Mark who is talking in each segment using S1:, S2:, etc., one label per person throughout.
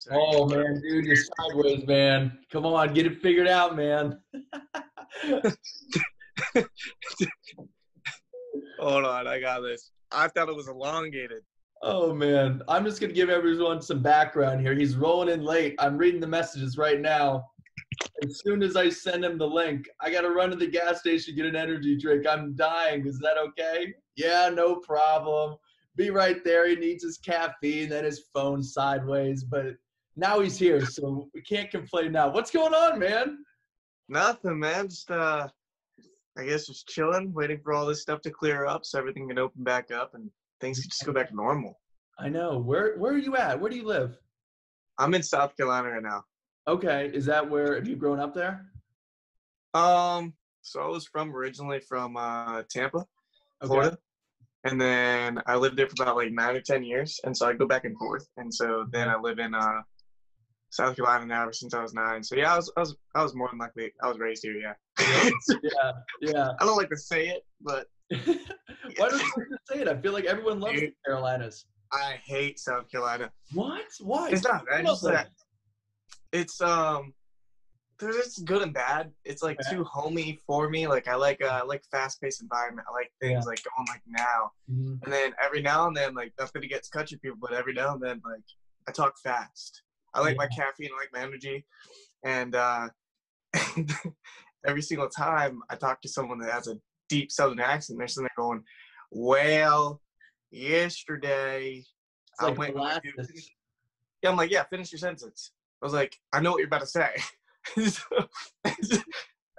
S1: sorry.
S2: Oh, man, dude, you're sideways, man. Come on, get it figured out, man.
S1: Hold on, I got this. I thought it was elongated.
S2: Oh, man. I'm just going to give everyone some background here. He's rolling in late. I'm reading the messages right now. As soon as I send him the link, I got to run to the gas station, get an energy drink. I'm dying. Is that okay? Yeah, no problem. Be right there. He needs his caffeine, then his phone sideways. But now he's here, so we can't complain now. What's going on, man?
S1: Nothing, man. Just I guess just chilling, waiting for all this stuff to clear up so everything can open back up and things can just go back to normal.
S2: I know. Where are you at? Where do you live?
S1: I'm in South Carolina right now.
S2: Okay. Is that where, have you grown up there?
S1: So I was originally from Tampa, Florida. Okay. And then I lived there for about like 9 or 10 years. And so I go back and forth. And so then I live in South Carolina now ever since I was 9. So yeah, I was more than likely, I was raised here, yeah.
S2: Yeah.
S1: I don't like to say it, but
S2: why don't you like to say it? I feel like everyone loves the Carolinas.
S1: I hate South Carolina.
S2: What? Why?
S1: It's not bad. Just that it's there's just good and bad. It's like too homey for me. Like I like fast-paced environment. I like things like going like now. Mm-hmm. And then every now and then, like nothing against country people, but every now and then, like I talk fast. I like my caffeine, I like my energy, and every single time I talk to someone that has a deep Southern accent, they're sitting there going, "Well, yesterday I went." Yeah, I'm like, yeah, finish your sentence. I was like, I know what you're about to say.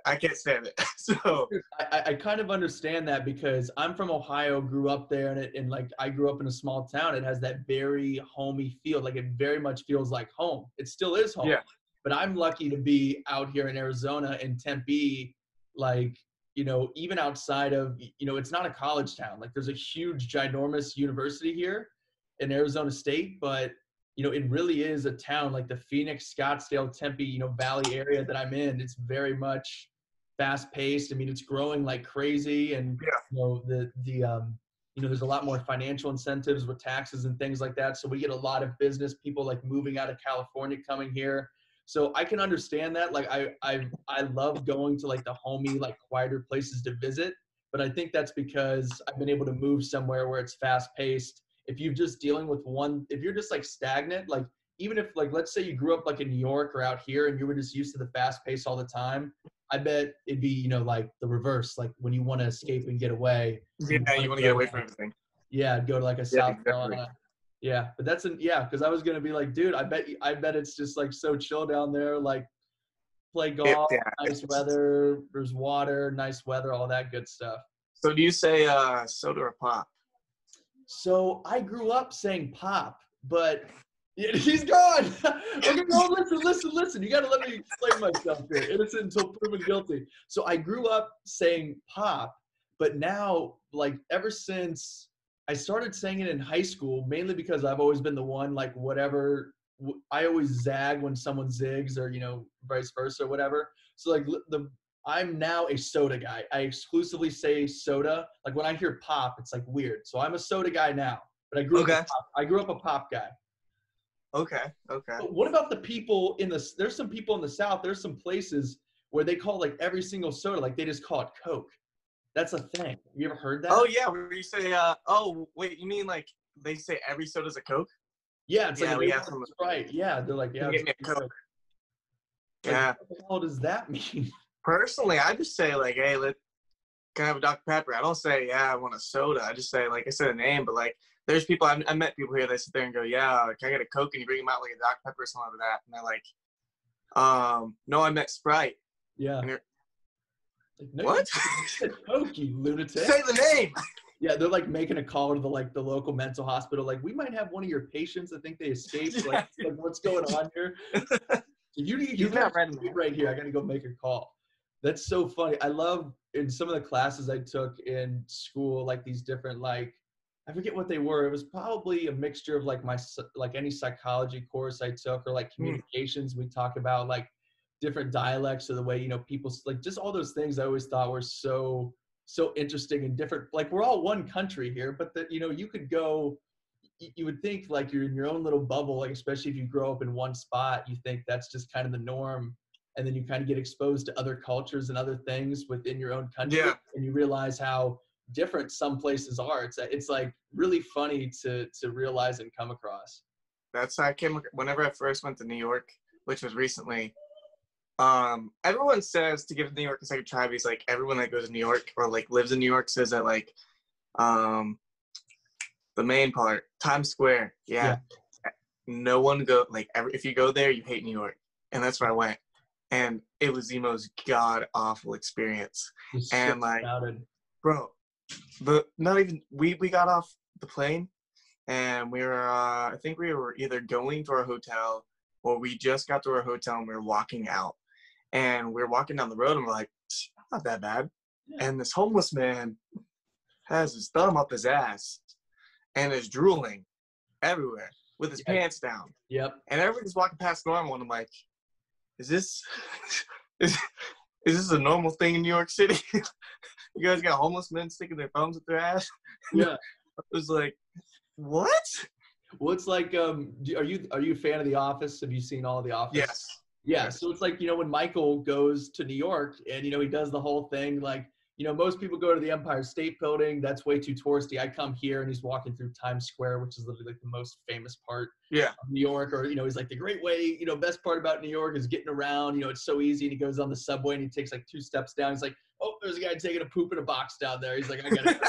S1: I can't stand it. So
S2: I kind of understand that because I'm from Ohio, grew up there, and like I grew up in a small town. It has that very homey feel. Like it very much feels like home. It still is home. Yeah. But I'm lucky to be out here in Arizona in Tempe, like, you know, even outside of, you know, it's not a college town. Like there's a huge, ginormous university here in Arizona State, but you know, it really is a town like the Phoenix, Scottsdale, Tempe, you know, Valley area that I'm in. It's very much fast paced. I mean, it's growing like crazy. And, you know, you know, there's a lot more financial incentives with taxes and things like that. So we get a lot of business people like moving out of California coming here. So I can understand that. Like I love going to like the homey, like quieter places to visit. But I think that's because I've been able to move somewhere where it's fast paced. If you're just dealing with if you're just like stagnant, like even if like, let's say you grew up like in New York or out here and you were just used to the fast pace all the time, I bet it'd be, you know, like the reverse, like when you want to escape and get away.
S1: Yeah, you want to get away from everything.
S2: Yeah, go to like a South Carolina. Yeah, but because I was going to be like, dude, I bet it's just like so chill down there, like play golf, nice weather, there's water, nice weather, all that good stuff.
S1: So do you say soda or pop?
S2: So I grew up saying pop, but he's gone. Okay, no, listen. You got to let me explain myself here. Innocent until proven guilty. So I grew up saying pop, but now, like, ever since I started saying it in high school, mainly because I've always been the one, like, whatever. I always zag when someone zigs or, you know, vice versa or whatever. So, like, I'm now a soda guy. I exclusively say soda. Like when I hear pop, it's like weird. So I'm a soda guy now, but I grew up a pop guy.
S1: Okay.
S2: But what about the people there's some people in the South, there's some places where they call like every single soda, like they just call it Coke. That's a thing. You ever heard that?
S1: Oh yeah, where you say, oh wait, you mean like they say every soda's a Coke?
S2: Yeah, it's like, we have some, right. Yeah, they're like, yeah,
S1: get me a Coke.
S2: Like, yeah. What the hell does that mean?
S1: Personally, I just say like, hey, can I have a Dr. Pepper? I don't say, yeah, I want a soda. I just say, like, I said a name, but like, there's people, I met people here that sit there and go, yeah, can I get a Coke? And you bring them out like a Dr. Pepper or something like that. And they're like, no, I meant Sprite.
S2: Yeah.
S1: And
S2: like, no,
S1: what?
S2: You said Coke, you lunatic.
S1: Say the name.
S2: Yeah, they're like making a call to the local mental hospital. Like, we might have one of your patients that think they escaped. Like what's going on here? You're not right here. I got to go make a call. That's so funny. I love in some of the classes I took in school, like these different, like, I forget what they were. It was probably a mixture of like any psychology course I took or like communications. We talk about like different dialects or the way, you know, people like just all those things I always thought were so interesting and different. Like we're all one country here, but that, you know, you could go, you would think like you're in your own little bubble, like especially if you grow up in one spot, you think that's just kind of the norm. And then you kind of get exposed to other cultures and other things within your own country.
S1: Yeah.
S2: And you realize how different some places are. It's like really funny to realize and come across.
S1: That's how I came, whenever I first went to New York, which was recently, everyone says to give New York a second try, because like everyone that goes to New York or like lives in New York says that like, the main part, Times Square, yeah. No one if you go there, you hate New York. And that's where I went. And it was the most god-awful experience. And like, bro, we got off the plane, and we were, I think we were either going to our hotel, or we just got to our hotel and we were walking out. And we were walking down the road and we're like, not that bad. Yeah. And this homeless man has his thumb up his ass and is drooling everywhere with his pants down.
S2: Yep.
S1: And everybody's walking past normal, and I'm like, is this a normal thing in New York City? You guys got homeless men sticking their thumbs up their ass?
S2: Yeah.
S1: I was like, what?
S2: Well, it's like, are you a fan of The Office? Have you seen all of The Office?
S1: Yes.
S2: Yeah. So it's like, when Michael goes to New York and, he does the whole thing, like, most people go to the Empire State Building. That's way too touristy. I come here and he's walking through Times Square, which is literally like the most famous part of New York. Or, he's like, the great way, best part about New York is getting around. It's so easy. And he goes on the subway and he takes like 2 steps down. He's like, oh, there's a guy taking a poop in a box down there. He's like, I got to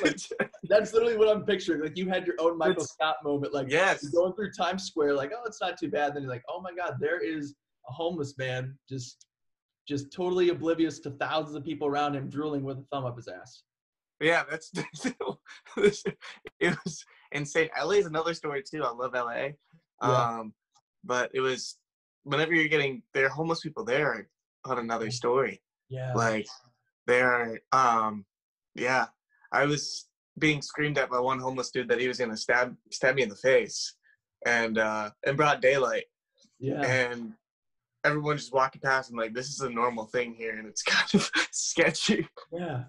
S2: like, that's literally what I'm picturing. Like, you had your own Michael Scott moment. Like, you're going through Times Square, like, oh, it's not too bad. Then you're like, oh my God, there is a homeless man just totally oblivious to thousands of people around him drooling with a thumb up his ass.
S1: Yeah, it was insane. LA is another story too. I love LA. Yeah. But it was, whenever there are homeless people there on another story. Yeah. Like they're, I was being screamed at by one homeless dude that he was going to stab me in the face, and in broad daylight. Yeah. And everyone's just walking past and like, this is a normal thing here, and it's kind of sketchy.
S2: Yeah.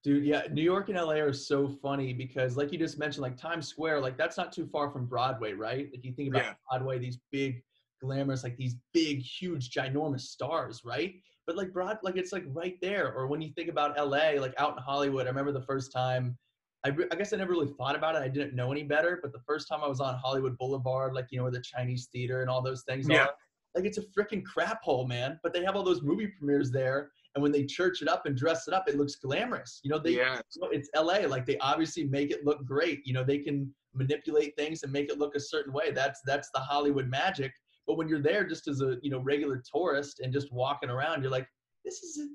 S2: Dude, yeah, New York and LA are so funny because, like you just mentioned, like Times Square, like that's not too far from Broadway, right? Like you think about Broadway, these big, glamorous, like these big, huge, ginormous stars, right? But like it's like right there. Or when you think about LA, like out in Hollywood, I remember the first time, I guess I never really thought about it. I didn't know any better, but the first time I was on Hollywood Boulevard, like, where the Chinese theater and all those things are. Like, it's a freaking crap hole, man. But they have all those movie premieres there, and when they church it up and dress it up, it looks glamorous. It's LA. Like, they obviously make it look great. They can manipulate things and make it look a certain way. That's the Hollywood magic. But when you're there just as a regular tourist and just walking around, you're like, this isn't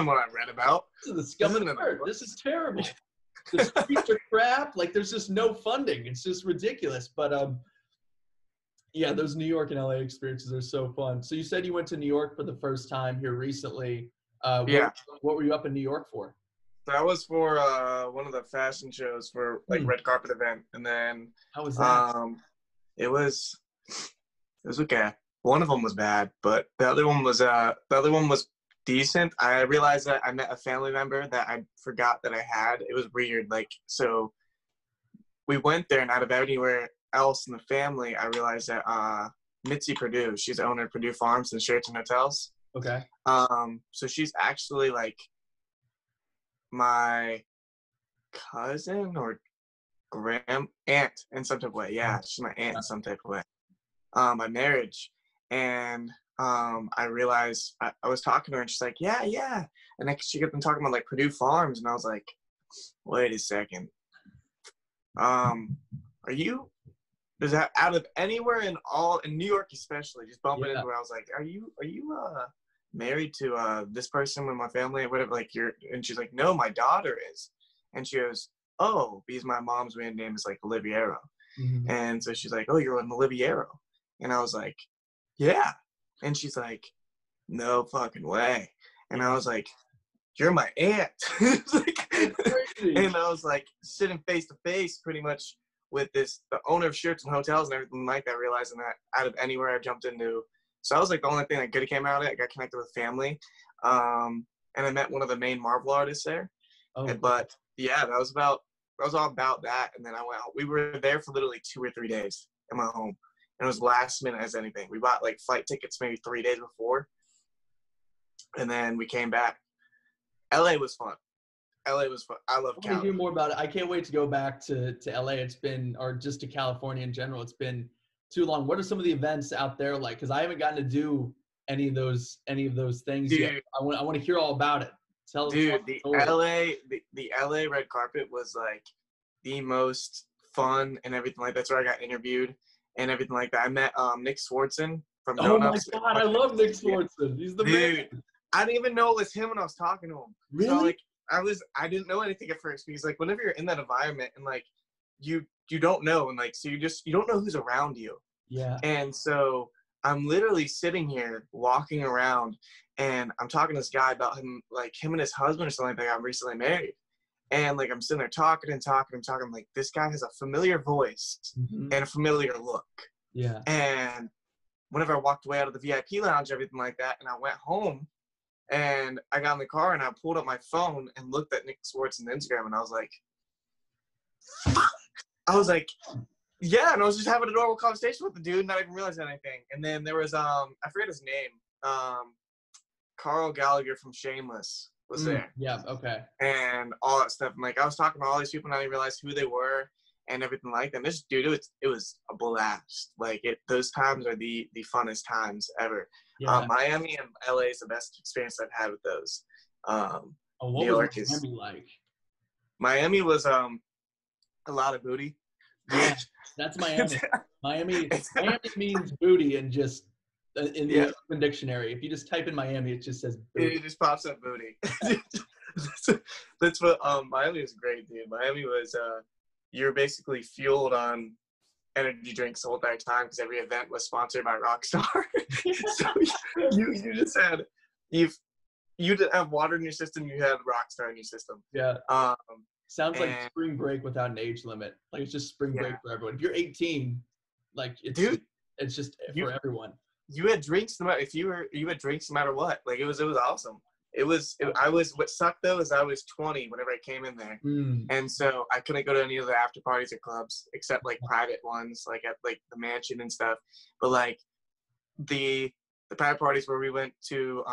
S2: what I read about. This is the scum of the earth. This is terrible. The streets are crap. Like, there's just no funding. It's just ridiculous. But yeah, those New York and LA experiences are so fun. So you said you went to New York for the first time here recently. What were you up in New York for?
S1: That was for one of the fashion shows for like red carpet event, and then
S2: how was that?
S1: It was okay. One of them was bad, but the other one was decent. I realized that I met a family member that I forgot that I had. It was weird. Like, so we went there, and out of anywhere else in the family, I realized that Mitzi Purdue, she's the owner of Purdue Farms and Sheraton Hotels.
S2: Okay.
S1: So she's actually like my cousin or aunt in some type of way. Yeah, she's my aunt in some type of way. By marriage. And I realized I was talking to her, and she's like, yeah. And then she got them talking about like Purdue Farms, and I was like, wait a second. Is that out of anywhere in New York especially, just bumping into her, I was like, are you married to this person with my family or whatever? Like, and she's like, no, my daughter is. And she goes, oh, because my mom's maiden name is like Oliviero. Mm-hmm. And so she's like, oh, you're an Oliviero. And I was like, yeah. And she's like, no fucking way. And I was like, you're my aunt. And I was like, sitting face to face pretty much with the owner of Sheraton Hotels and everything like that, realizing that out of anywhere I jumped into. So I was like, the only thing that good came out of it, I got connected with family. And I met one of the main Marvel artists there. Oh. But yeah, that was about all about that. And then we were there for literally 2 or 3 days in my home. And it was last minute as anything. We bought like flight tickets maybe 3 days before. And then we came back. LA was fun. LA was fun. I love Cali.
S2: I want to hear more about it. I can't wait to go back to LA. Or just to California in general. It's been too long. What are some of the events out there like? Because I haven't gotten to do any of those things yet. I want to hear all about it.
S1: The LA red carpet was like the most fun and everything like that. That's where I got interviewed and everything like that. I met Nick Swartzen from Donuts.
S2: Oh my God, I love Nick Swartzen. He's the man.
S1: I didn't even know it was him when I was talking to him.
S2: Really?
S1: So, like, I didn't know anything at first because like whenever you're in that environment and like you don't know and like so you don't know who's around you.
S2: Yeah.
S1: And so I'm literally sitting here walking around and I'm talking to this guy about him and his husband or something like that got recently married. And like I'm sitting there talking. I'm like, this guy has a familiar voice and a familiar look.
S2: Yeah.
S1: And whenever I walked away out of the VIP lounge, everything like that, and I went home and I got in the car and I pulled up my phone and looked at Nick Swartzen's Instagram and I was like, yeah, and I was just having a normal conversation with the dude, not even realizing anything. And then there was I forget his name, Carl Gallagher from Shameless was there.
S2: Yeah, okay.
S1: And all that stuff. And like I was talking to all these people and I didn't realize who they were and everything like that. And this dude, it was a blast. Like those times are the funnest times ever. Yeah. Miami and LA is the best experience I've had with those.
S2: What New York was Miami like?
S1: Miami was a lot of booty.
S2: Yeah, that's Miami. Miami means booty and just in the Open Dictionary. If you just type in Miami, it just says booty.
S1: It just pops up booty. That's what Miami was great, dude. Miami was you're basically fueled on energy drinks the whole entire time because every event was sponsored by Rockstar. So you just had you didn't have water in your system, you had Rockstar in your system.
S2: Yeah. Sounds like spring break without an age limit. Like it's just spring break for everyone. If you're 18, like it's just for everyone.
S1: You had drinks no matter you had drinks no matter what. Like it was awesome. What sucked though is I was 20 whenever I came in there. And so I couldn't go to any of the after parties or clubs except like private ones, like at like the mansion and stuff. But like the private parties where we went to,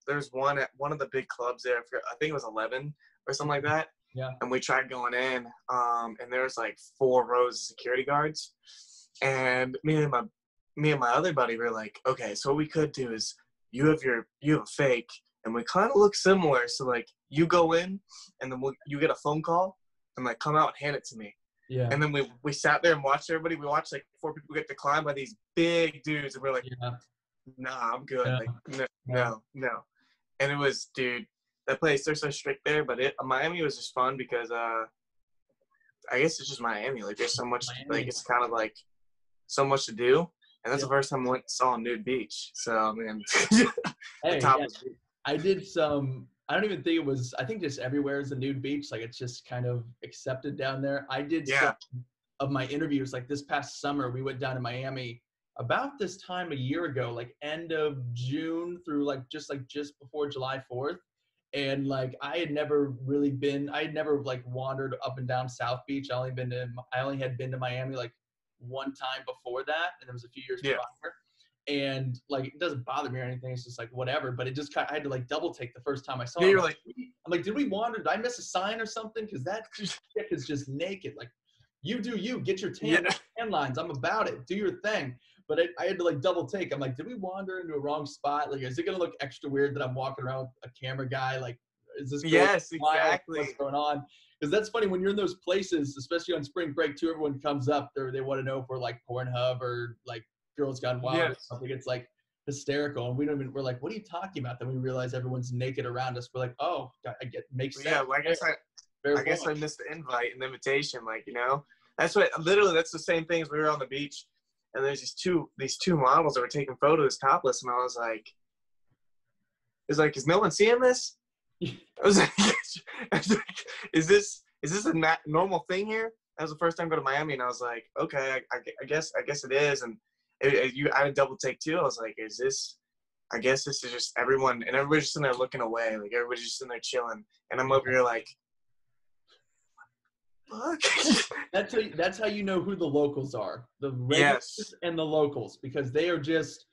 S1: there's one at one of the big clubs there. I think it was 11 or something like that.
S2: Yeah.
S1: And we tried going in, and there was like 4 rows of security guards. And me and my other buddy were like, okay, so what we could do is you have a fake, and we kind of look similar. So like you go in, and then you get a phone call, and like come out and hand it to me.
S2: Yeah.
S1: And then we sat there and watched everybody. We watched like 4 people get declined by these big dudes, and we're like, nah, I'm good.
S2: Yeah.
S1: Like no. And it was, dude. That place, they're so strict there, but Miami was just fun because I guess it's just Miami. Like there's so much, like it's kind of like so much to do, and that's the first time I saw a nude beach. So man,
S2: I did some. I don't even think it was. I think just everywhere is a nude beach. Like it's just kind of accepted down there. I did some of my interviews. Like this past summer, we went down to Miami about this time a year ago, like end of June through just before July 4th. And like I had never like wandered up and down South Beach. I only had been to Miami like one time before that, and it was a few years prior. And like it doesn't bother me or anything. It's just like whatever. But it just I had to like double take the first time I saw it.
S1: You're like,
S2: I'm like, did we wander? Did I miss a sign or something? Because that chick is just naked. Like, you do you. Get your tan lines. I'm about it. Do your thing. But I had to like double take. I'm like, did we wander into a wrong spot? Like, is it gonna look extra weird that I'm walking around with a camera guy? Like, is this
S1: exactly
S2: what's going on? Because that's funny when you're in those places, especially on spring break too. Everyone comes up there. They want to know if we're like Pornhub or like Girls Gone Wild or something. It's like hysterical, and we're like, what are you talking about? Then we realize everyone's naked around us. We're like, oh, makes sense.
S1: Yeah, well, I guess I missed the invite and the invitation. Like, that's the same thing as we were on the beach. And there's these two models that were taking photos topless, and I was like, is no one seeing this? I was like, is this a normal thing here? That was the first time I go to Miami, and I was like, okay, I guess it is. And I had a double take too. I was like, I guess this is just everyone, and everybody's just in there looking away, like everybody's just in there chilling, and I'm over here like, fuck?
S2: That's how you know who the locals are. The regulars and the locals, because they are just,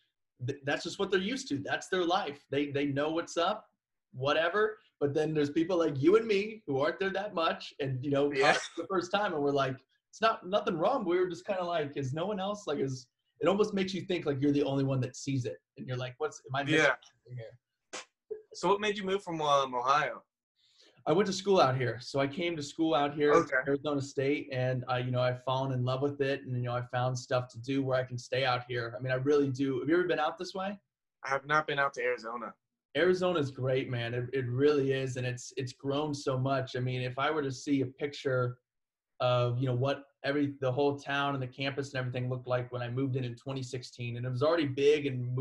S2: that's just what they're used to. That's their life. They know what's up, whatever. But then there's people like you and me who aren't there that much, and for the first time, and we're like, it's nothing wrong. We were just kind of like, is no one else like is? It almost makes you think like you're the only one that sees it, and you're like, am I missing something here?
S1: So what made you move from Ohio?
S2: I went to school out here. So I came to school out here at Arizona State, and I've fallen in love with it, and I found stuff to do where I can stay out here. I mean, I really do. Have you ever been out this way?
S1: I have not been out to Arizona.
S2: Arizona is great, man. It really is, and it's grown so much. I mean, if I were to see a picture of what the whole town and the campus and everything looked like when I moved in 2016, and it was already big and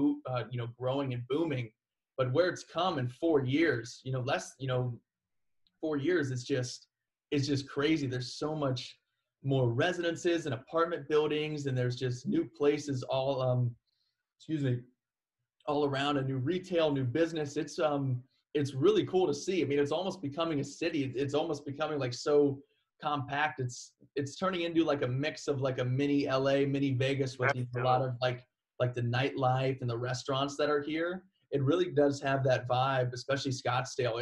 S2: growing and booming, but where it's come in 4 years, 4 years, it's just crazy. There's so much more residences and apartment buildings, and there's just new places all around, and new retail, new business. It's really cool to see. I mean, it's almost becoming a city. It's almost becoming like so compact. It's turning into like a mix of like a mini LA, mini Vegas with a lot of like the nightlife and the restaurants that are here. It really does have that vibe, especially Scottsdale.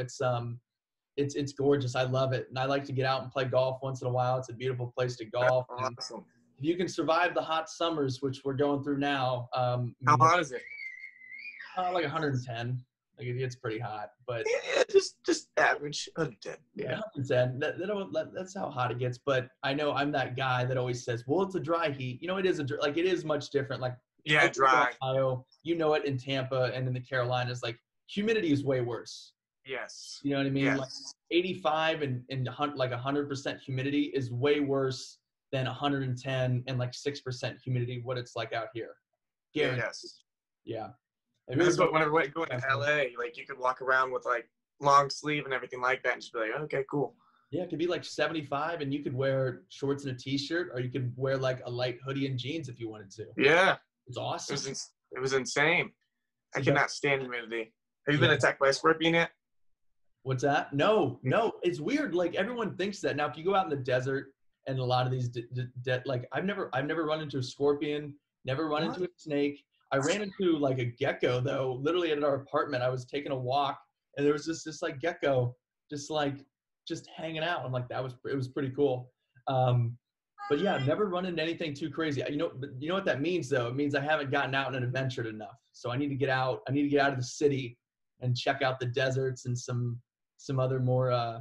S2: It's gorgeous. I love it. And I like to get out and play golf once in a while. It's a beautiful place to golf.
S1: Awesome.
S2: If you can survive the hot summers, which we're going through now.
S1: How hot is it?
S2: Like 110. Like it's pretty hot, but
S1: yeah, just average 110.
S2: Yeah, 110. That's how hot it gets. But I know I'm that guy that always says, "Well, it's a dry heat." It is much different. Like
S1: dry.
S2: Ohio, it in Tampa and in the Carolinas. Like humidity is way worse.
S1: Yes.
S2: You know what I mean?
S1: Yes.
S2: Like 85 and like 100% humidity is way worse than 110 and like 6% humidity. What it's like out here. Guaranteed.
S1: Yes.
S2: Yeah.
S1: That's what whenever going to LA, like you could walk around with like long sleeve and everything like that and just be like, okay, cool.
S2: Yeah, it could be like 75 and you could wear shorts and a t-shirt, or you could wear like a light hoodie and jeans if you wanted to.
S1: Yeah.
S2: It's awesome.
S1: It was insane. I cannot stand humidity. Have you been attacked by a scorpion yet?
S2: What's that? No. It's weird. Like everyone thinks that. Now, if you go out in the desert and a lot of these, like I've never run into a scorpion, never run into a snake. I ran into like a gecko though, literally at our apartment. I was taking a walk and there was this like gecko just hanging out. I'm like, it was pretty cool. But yeah, I've never run into anything too crazy. You know what that means though? It means I haven't gotten out and adventured enough. So I need to get out. I need to get out of the city and check out the deserts and some other more,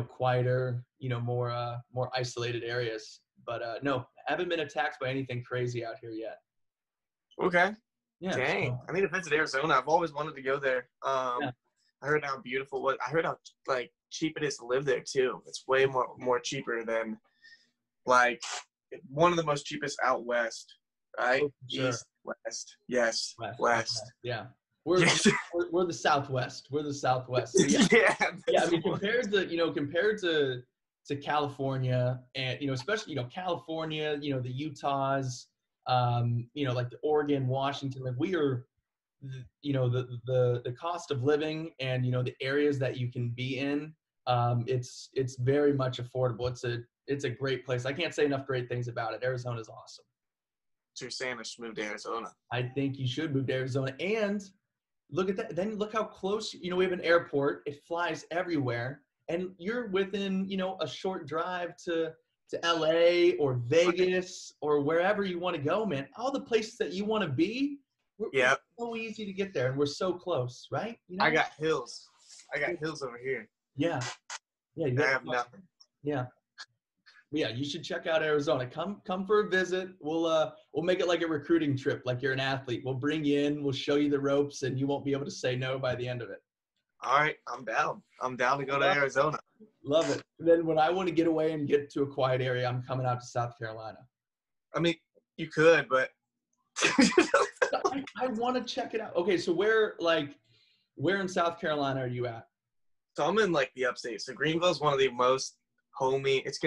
S2: quieter, more isolated areas. But no, haven't been attacked by anything crazy out here yet.
S1: Okay.
S2: Yeah.
S1: Dang.
S2: So,
S1: I need to visit Arizona. I've always wanted to go there. I heard how beautiful it was. I heard how like cheap it is to live there too. It's way more cheaper than like one of the most cheapest out west, right?
S2: Oh, sure.
S1: East, west. Yes. West.
S2: Yeah. We're the Southwest. We're the Southwest. So yeah. I mean, compared to California and, especially, California, the Utahs, like the Oregon, Washington, like we are, the cost of living and, the areas that you can be in, it's very much affordable. It's a great place. I can't say enough great things about it. Arizona is awesome.
S1: So you're saying I should move to Arizona?
S2: I think you should move to Arizona. And look at that. Then look how close, we have an airport. It flies everywhere. And you're within, a short drive to LA or Vegas or wherever you want to go, man. All the places that you want to be, it's so easy to get there. And we're so close, right?
S1: I got hills. Over here.
S2: Yeah. Yeah.
S1: I have nothing.
S2: Yeah. Yeah, you should check out Arizona. Come for a visit. We'll make it like a recruiting trip, like you're an athlete. We'll bring you in, we'll show you the ropes, and you won't be able to say no by the end of it.
S1: All right, I'm down. I'm down to go to Arizona.
S2: Love it. Then when I want to get away and get to a quiet area, I'm coming out to South Carolina.
S1: I mean, you could, but
S2: I want to check it out. Okay, so where in South Carolina are you at?
S1: So I'm in like the upstate. So Greenville's one of the most homey. It's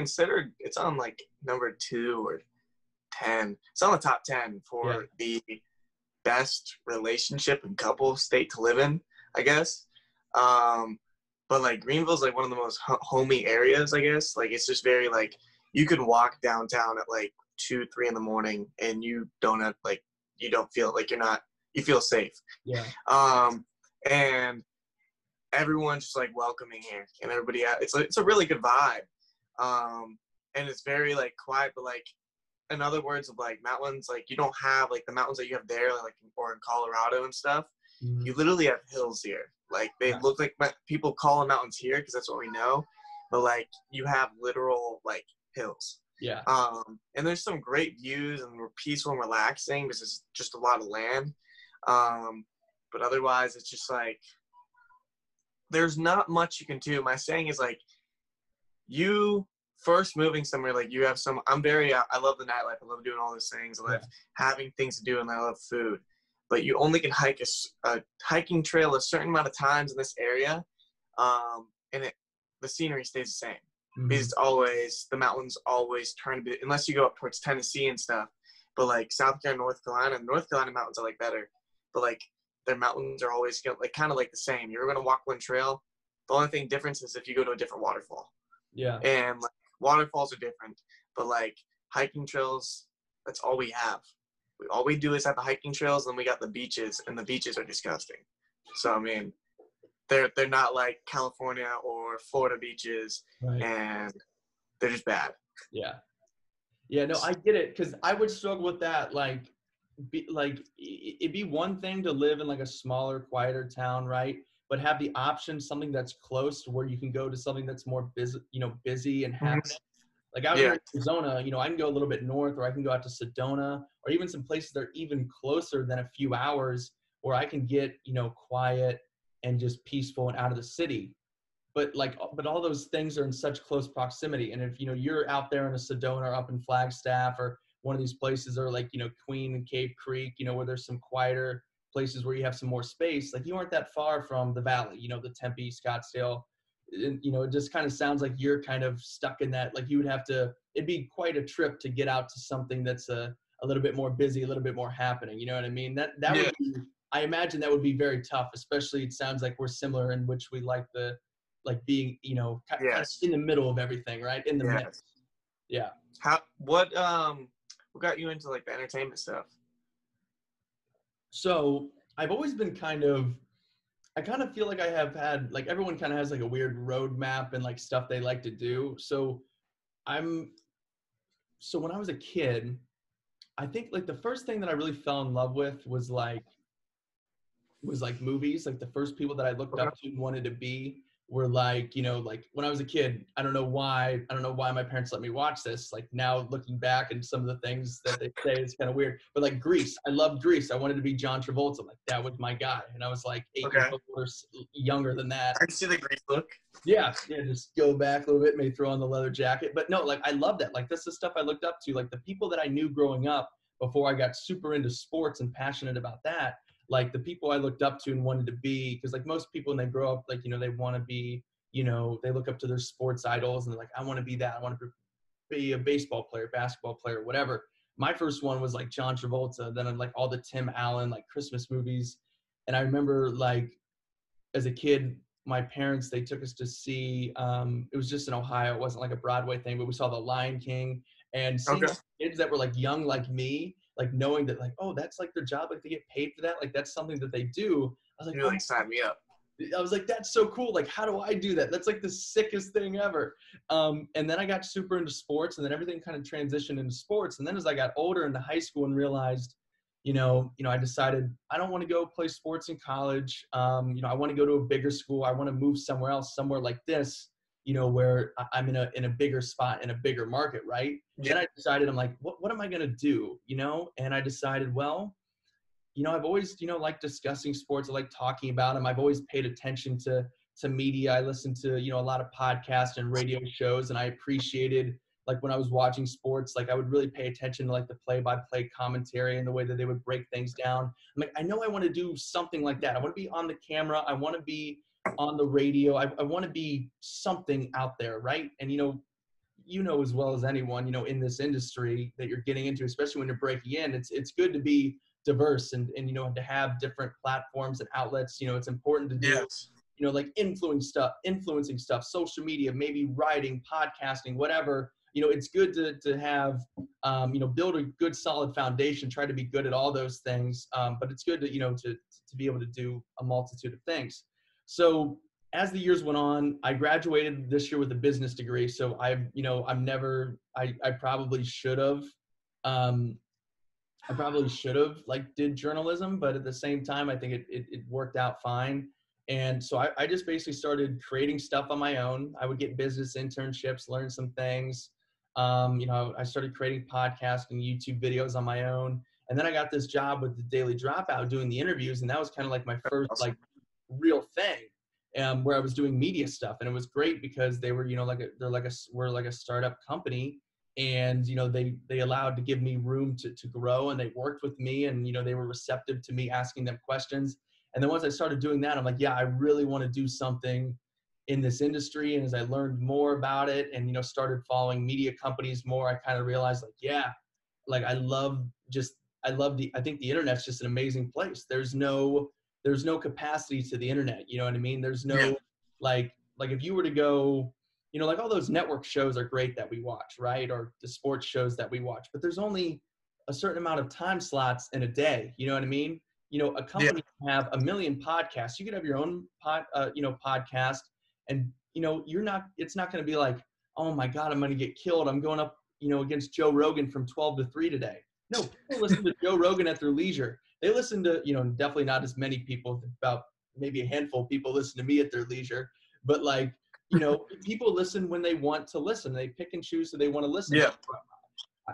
S1: on like number 2 or 10. It's on the top 10 for the best relationship and couple state to live in, I guess. But like Greenville's like one of the most homey areas, I guess. Like it's just very like you can walk downtown at like 2, 3 in the morning and you don't have like you don't feel like you feel safe.
S2: Yeah.
S1: And everyone's just like welcoming here, and everybody it's a really good vibe. And it's very like quiet, but like in other words of like mountains, like you don't have like the mountains that you have there, like or in Colorado and stuff.
S2: Mm-hmm.
S1: You literally have hills here. Like they look like people call them mountains here because that's what we know, but like you have literal like hills.
S2: Yeah.
S1: And there's some great views and we're peaceful and relaxing because it's just a lot of land. But otherwise it's just like there's not much you can do. My saying is like you first moving somewhere, like you have some, I love the nightlife. I love doing all those things. I love having things to do and I love food. But you only can hike a hiking trail a certain amount of times in this area. And the scenery stays the same. Mm-hmm. Because it's always, the mountains always turn to be, unless you go up towards Tennessee and stuff. But like South Carolina, North Carolina mountains are like better. But like their mountains are always like kind of like the same. You're going to walk one trail. The only thing difference is if you go to a different waterfall.
S2: Yeah.
S1: And like waterfalls are different. But like hiking trails, that's all we have. All we do is have the hiking trails, and we got the beaches, and the beaches are disgusting. So I mean, they're not like California or Florida beaches, right. And they're just bad.
S2: Yeah, no, I get it, because I would struggle with that. Like it'd be one thing to live in like a smaller, quieter town, right? But have the option, something that's close to where you can go to something that's more busy and happening. Mm-hmm. Like out here in Arizona, I can go a little bit north, or I can go out to Sedona, or even some places that are even closer than a few hours where I can get, quiet and just peaceful and out of the city. But all those things are in such close proximity. And if, you're out there in a Sedona or up in Flagstaff or one of these places, or like, Queen and Cave Creek, where there's some quieter places where you have some more space, like you aren't that far from the valley, the Tempe, Scottsdale. And, it just kind of sounds like you're kind of stuck in that. Like you would have to, it'd be quite a trip to get out to something that's a little bit more busy, a little bit more happening. You know what I mean? That would be, I imagine that would be very tough, especially it sounds like we're similar in which we like being, kind of in the middle of everything, right? In the mix. Yeah.
S1: What got you into like the entertainment stuff?
S2: So I've always been I kind of feel like I have had, like, everyone kind of has like a weird roadmap and like stuff they like to do. So when I was a kid, I think like the first thing that I really fell in love with was like movies. Like the first people that I looked up to and wanted to be were like, like when I was a kid, I don't know why my parents let me watch this. Like now looking back and some of the things that they say is kind of weird, but like Grease, I loved Grease. I wanted to be John Travolta. Like that was my guy. And I was like 8 years old or younger than that.
S1: I can see the Grease look.
S2: Yeah. Just go back a little bit, maybe throw on the leather jacket, but no, like I love that. Like that's the stuff I looked up to, like the people that I knew growing up before I got super into sports and passionate about that. Like the people I looked up to and wanted to be, because like most people when they grow up, like, they want to be, they look up to their sports idols and they're like, I want to be that. I want to be a baseball player, basketball player, whatever. My first one was like John Travolta. Then I'm like all the Tim Allen, like Christmas movies. And I remember like as a kid, my parents, they took us to see, it was just in Ohio. It wasn't like a Broadway thing, but we saw The Lion King, and seeing kids that were like young, like me, like knowing that like, oh, that's like their job. Like they get paid for that. Like that's something that they do. I was like,
S1: you sign me up.
S2: I was like, that's so cool. Like, how do I do that? That's like the sickest thing ever. And then I got super into sports, and then everything kind of transitioned into sports. And then as I got older into high school and realized, I decided I don't want to go play sports in college. I want to go to a bigger school. I want to move somewhere else, somewhere like this, where I'm in a bigger spot in a bigger market. Right. Yeah. Then I decided, I'm like, what am I going to do? And I decided, well, I've always, liked discussing sports. I like talking about them. I've always paid attention to media. I listened to, a lot of podcasts and radio shows, and I appreciated, like, when I was watching sports, like, I would really pay attention to, like, the play-by-play commentary and the way that they would break things down. I'm like, I know I want to do something like that. I want to be on the camera. I want to be on the radio. I want to be something out there, right? And, as well as anyone, in this industry that you're getting into, especially when you're breaking in, it's good to be diverse and to have different platforms and outlets. It's important to do.
S1: Yes.
S2: like influencing stuff, social media, maybe writing, podcasting, whatever. It's good to have, build a good solid foundation, try to be good at all those things. But it's good to, to be able to do a multitude of things. So as the years went on, I graduated this year with a business degree. So I probably should have, like did journalism, but at the same time, I think it worked out fine. And so I just basically started creating stuff on my own. I would get business internships, learn some things. I started creating podcasts and YouTube videos on my own. And then I got this job with the Daily Dropout doing the interviews. And that was kind of like my first like real thing, where I was doing media stuff. And it was great because they were, we're like a startup company. And, they allowed to give me room to grow, and they worked with me, and, they were receptive to me asking them questions. And then once I started doing that, I'm like, yeah, I really want to do something in this industry. And as I learned more about it and, started following media companies more, I kind of realized like, yeah, like I think the internet's just an amazing place. There's no capacity to the internet. You know what I mean? There's no, like if you were to go, like all those network shows are great that we watch, right? Or the sports shows that we watch, but there's only a certain amount of time slots in a day. You know what I mean? A company can have 1 million podcasts. You could have your own podcast, and it's not going to be like, oh my God, I'm going to get killed. I'm going up, against Joe Rogan from 12 to 3 today. No, people listen to Joe Rogan at their leisure. They listen to, definitely not as many people, about maybe a handful of people listen to me at their leisure, but like, people listen when they want to listen. They pick and choose who they want to listen to.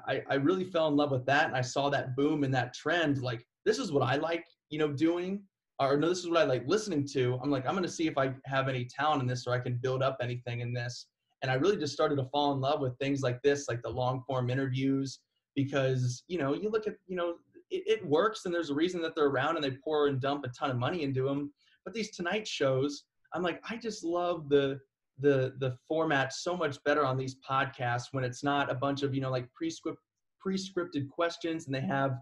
S2: I really fell in love with that. And I saw that boom and that trend. Like, this is what I like, doing, or no, this is what I like listening to. I'm like, I'm going to see if I have any talent in this, or I can build up anything in this. And I really just started to fall in love with things like this, like the long form interviews, because, you look at, it works, and there's a reason that they're around, and they pour and dump a ton of money into them. But these Tonight shows, I'm like, I just love the format so much better on these podcasts when it's not a bunch of, like pre-scripted questions, and they have,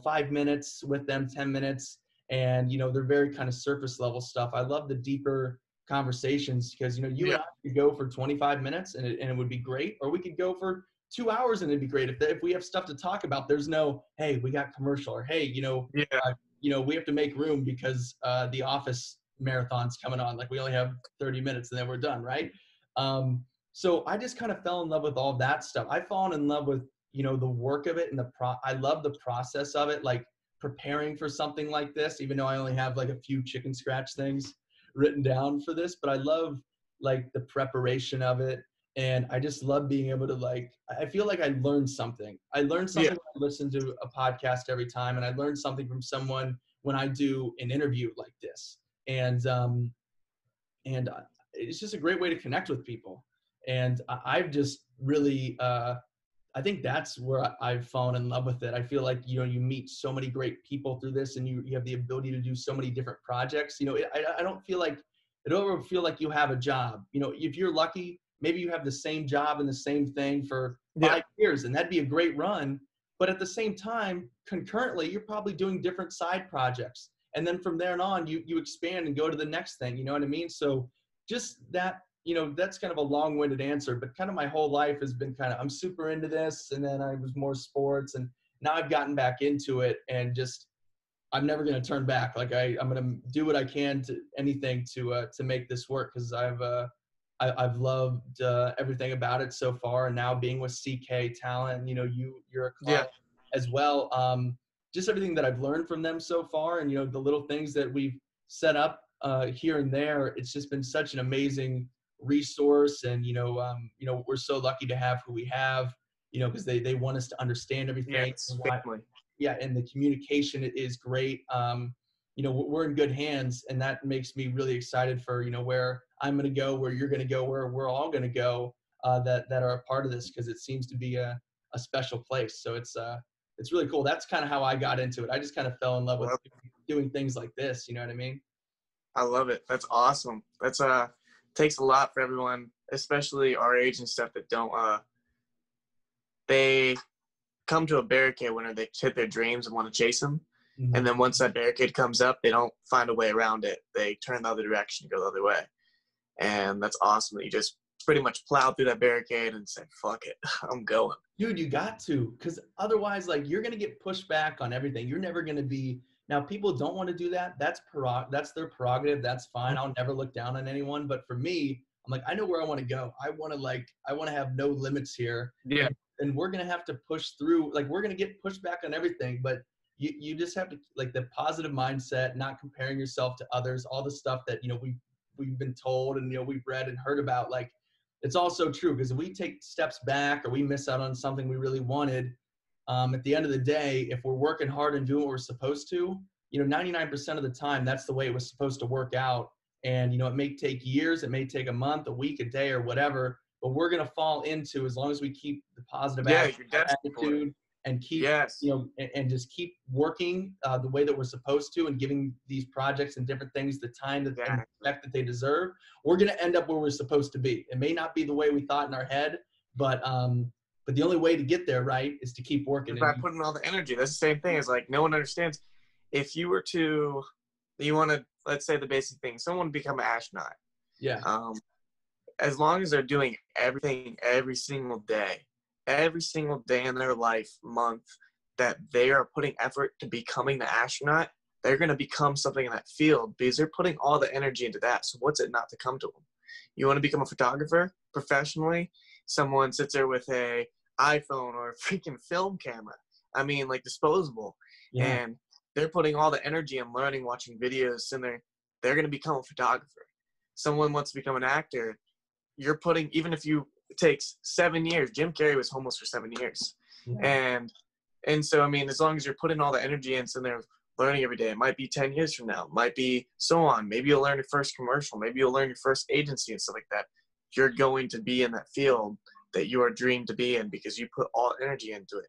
S2: 5 minutes with them, 10 minutes. And, they're very kind of surface level stuff. I love the deeper conversations because, you and I could go for 25 minutes and it would be great. Or we could go for 2 hours and it'd be great. If we have stuff to talk about, there's no, hey, we got commercial, or, hey, we have to make room because the Office marathon's coming on. Like, we only have 30 minutes and then we're done. Right. So I just kind of fell in love with all that stuff. I've fallen in love with, the work of it, and I love the process of it. Like, preparing for something like this, even though I only have like a few chicken scratch things written down for this, but I love like the preparation of it. And I just love being able to, like, I feel like I learned something. I learned something when I listen to a podcast every time. And I learned something from someone when I do an interview like this. And it's just a great way to connect with people. And I've just really, I think that's where I've fallen in love with it. I feel like, you meet so many great people through this, and you have the ability to do so many different projects. I don't feel like, it don't ever feel like you have a job. If you're lucky, maybe you have the same job and the same thing for 5 years, and that'd be a great run. But at the same time, concurrently, you're probably doing different side projects. And then from there on, you expand and go to the next thing. You know what I mean? So just that, that's kind of a long-winded answer, but kind of my whole life has been I'm super into this. And then I was more sports, and now I've gotten back into it, and just, I'm never going to turn back. Like, I'm going to do what I can to anything to make this work. Cause I've loved everything about it so far. And now being with CK Talent, you're a client as well. Just everything that I've learned from them so far, and, the little things that we've set up here and there, it's just been such an amazing resource. And, we're so lucky to have who we have, because they want us to understand everything. And the communication is great. We're in good hands, and that makes me really excited for, where I'm going to go, where you're going to go, where we're all going to go, that are a part of this, because it seems to be a special place. So it's really cool. That's kind of how I got into it. I just kind of fell in love with doing things like this. You know what I mean?
S1: I love it. That's awesome. That's takes a lot for everyone, especially our age and stuff, that don't they come to a barricade when they hit their dreams and want to chase them. And then once that barricade comes up, they don't find a way around it. They turn the other direction, go the other way. And that's awesome that you just pretty much plow through that barricade and say, fuck it, I'm going.
S2: Dude, you got to, because otherwise, like, you're going to get pushed back on everything. You're never going to be, now people don't want to do that. That's their prerogative. That's fine. I'll never look down on anyone. But for me, I'm like, I know where I want to go. I want to have no limits here.
S1: Yeah.
S2: And we're going to have to push through, like, we're going to get pushed back on everything, but you just have to, like, the positive mindset, not comparing yourself to others, all the stuff that, you know, we've been told and, you know, we've read and heard about. Like, it's also true, because if we take steps back or we miss out on something we really wanted, at the end of the day, if we're working hard and doing what we're supposed to, you know, 99% of the time, that's the way it was supposed to work out. And, you know, it may take years, it may take a month, a week, a day, or whatever, but we're going to fall into, as long as we keep the positive attitude and keep, you know, and just keep working the way that we're supposed to, and giving these projects and different things the time and respect that they deserve, we're going to end up where we're supposed to be. It may not be the way we thought in our head, but the only way to get there, right, is to keep working.
S1: By putting all the energy. That's the same thing. It's like, no one understands. If you were to, you want to, let's say the basic thing, someone become an astronaut.
S2: Yeah.
S1: As long as they're doing everything every single day in their life, month, that they are putting effort to becoming the astronaut, they're going to become something in that field, because they're putting all the energy into that. So what's it not to come to them? You want to become a photographer professionally? Someone sits there with a iPhone or a freaking film camera. I mean, like, disposable. Yeah. And they're putting all the energy in learning, watching videos, and they're going to become a photographer. Someone wants to become an actor. You're putting, even if it takes 7 years, Jim Carrey was homeless for 7 years. Yeah. And so, I mean, as long as you're putting all the energy into there, learning every day, it might be 10 years from now, might be so on. Maybe you'll learn your first commercial. Maybe you'll learn your first agency and stuff like that. You're going to be in that field that you are dreamed to be in, because you put all energy into it.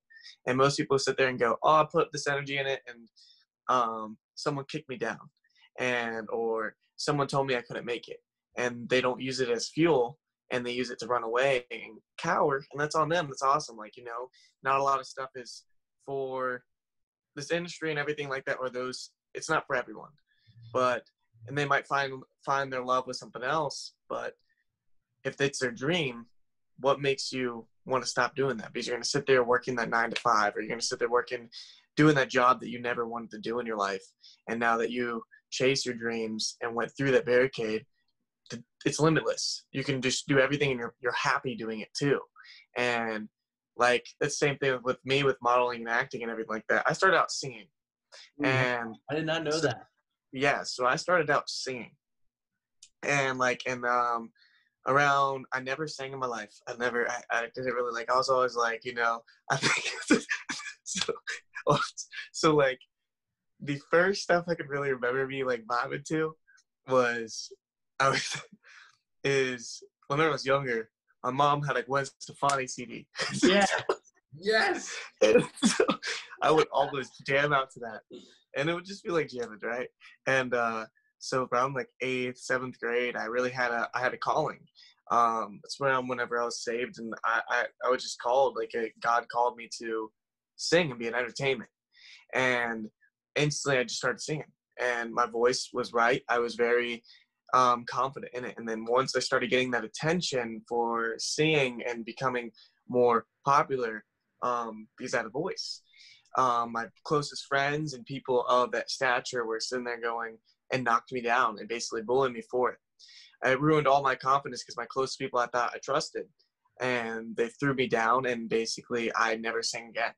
S1: And most people sit there and go, oh, I put this energy in it, and someone kicked me down, or someone told me I couldn't make it. And they don't use it as fuel, and they use it to run away and cower, and that's on them. That's awesome. Like, you know, not a lot of stuff is for this industry and everything like that, or it's not for everyone. And they might find their love with something else, but if it's their dream, what makes you want to stop doing that? Because you're going to sit there working that 9 to 5, or you're going to sit there doing that job that you never wanted to do in your life. And now that you chase your dreams and went through that barricade, it's limitless. You can just do everything, and you're happy doing it too. And like, the same thing with me with modeling and acting and everything like that. I started out singing. And
S2: I did not know that.
S1: Yeah, so I started out singing. And around, I never sang in my life. I didn't really, like, I was always like, you know, I think so like, the first stuff I could really remember me like vibing to was when I was younger, my mom had a Gwen Stefani CD.
S2: Yeah. Yes.
S1: And so I would always jam out to that, and it would just be like jamming, right? And so around like 8th, 7th grade, I had a calling. That's whenever I was saved, and I was just called, like, God called me to sing and be an entertainment. And instantly I just started singing, and my voice was right. I was very confident in it. And then once I started getting that attention for singing and becoming more popular, because I had a voice, my closest friends and people of that stature were sitting there going and knocked me down and basically bullied me for it. It ruined all my confidence, because my close people I thought I trusted, and they threw me down, and basically I never sang again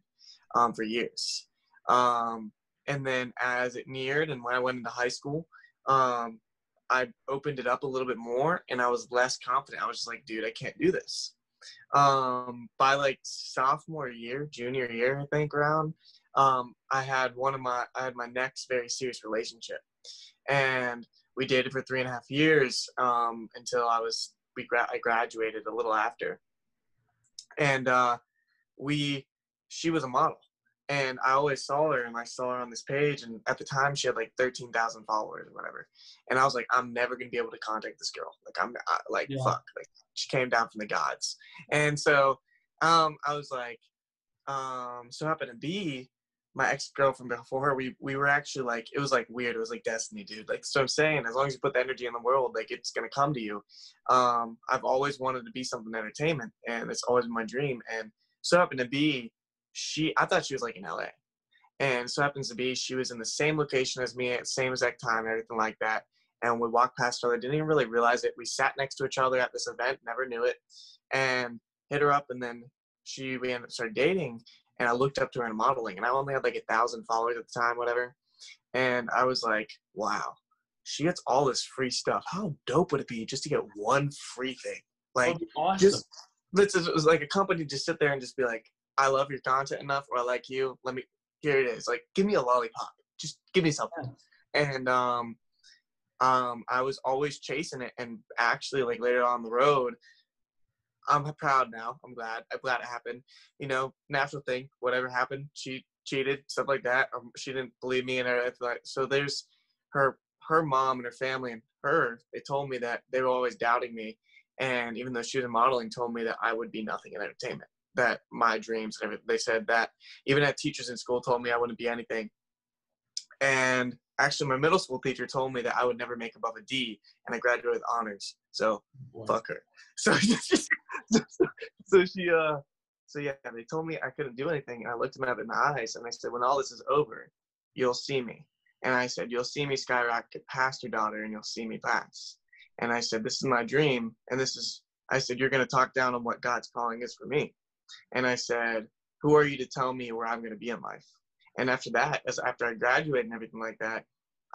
S1: for years. And then as it neared, and when I went into high school, I opened it up a little bit more, and I was less confident. I was just like, dude, I can't do this. By like sophomore year, junior year, I think, around, I had my next very serious relationship, and we dated for 3.5 years, until I graduated a little after. And she was a model, and I always saw her, and I saw her on this page, and at the time she had like 13,000 followers or whatever. And I was like, I'm never gonna be able to contact this girl. Like, fuck, like, she came down from the gods. And so I was like, so happened to be my ex-girlfriend before her, we were actually like, it was like weird. It was like destiny, dude. Like, so I'm saying, as long as you put the energy in the world, like it's going to come to you. I've always wanted to be something entertainment, and it's always been my dream. And so happened to be, I thought she was like in LA. And so happens to be, she was in the same location as me at the same exact time, everything like that. And we walked past each other, didn't even really realize it. We sat next to each other at this event, never knew it, and hit her up. And then we ended up started dating. And I looked up to her in modeling, and I only had like 1,000 followers at the time, whatever. And I was like, wow, she gets all this free stuff. How dope would it be just to get one free thing? Like,
S2: awesome.
S1: It was like a company to sit there and just be like, I love your content enough, or I like you. Here it is. Like, give me a lollipop. Just give me something. And I was always chasing it. And actually, like later on the road, I'm proud now. I'm glad it happened. You know, natural thing. Whatever happened, she cheated, stuff like that. She didn't believe me and everything. So there's her mom and her family and her. They told me that they were always doubting me, and even though she was in modeling, told me that I would be nothing in entertainment. That my dreams and everything. They said that even at teachers in school told me I wouldn't be anything. And actually, my middle school teacher told me that I would never make above a D, and I graduated with honors. So fuck her. So yeah, they told me I couldn't do anything. And I looked them up in the eyes, and I said, when all this is over, you'll see me. And I said, you'll see me skyrocket past your daughter, and you'll see me pass. And I said, this is my dream, and I said, you're going to talk down on what God's calling is for me. And I said, who are you to tell me where I'm going to be in life? And after that, after I graduated and everything like that,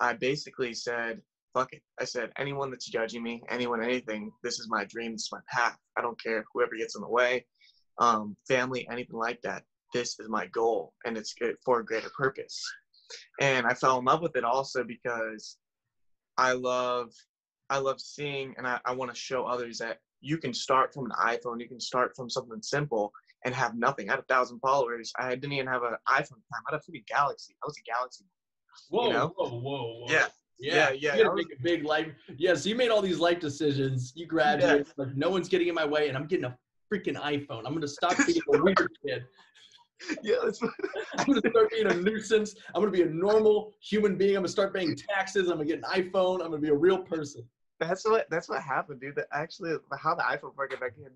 S1: I basically said, fuck it. I said, anyone that's judging me, anything, this is my dream, this is my path. I don't care whoever gets in the way, family, anything like that. This is my goal, and it's good for a greater purpose. And I fell in love with it also because I love seeing, and I want to show others that you can start from an iPhone, you can start from something simple and have nothing. I had 1,000 followers. I didn't even have an iPhone at the time. I had a freaking Galaxy. I was a Galaxy.
S2: Whoa,
S1: you know?
S2: whoa.
S1: Yeah.
S2: You gotta make a big life. Yeah, so you made all these life decisions. You graduated, like no one's getting in my way, and I'm getting a freaking iPhone. I'm gonna stop being a weird kid.
S1: Yeah,
S2: I'm gonna start being a nuisance. I'm gonna be a normal human being. I'm gonna start paying taxes. I'm gonna get an iPhone. I'm gonna be a real person.
S1: That's what happened, dude. That actually, how the iPhone worked back in.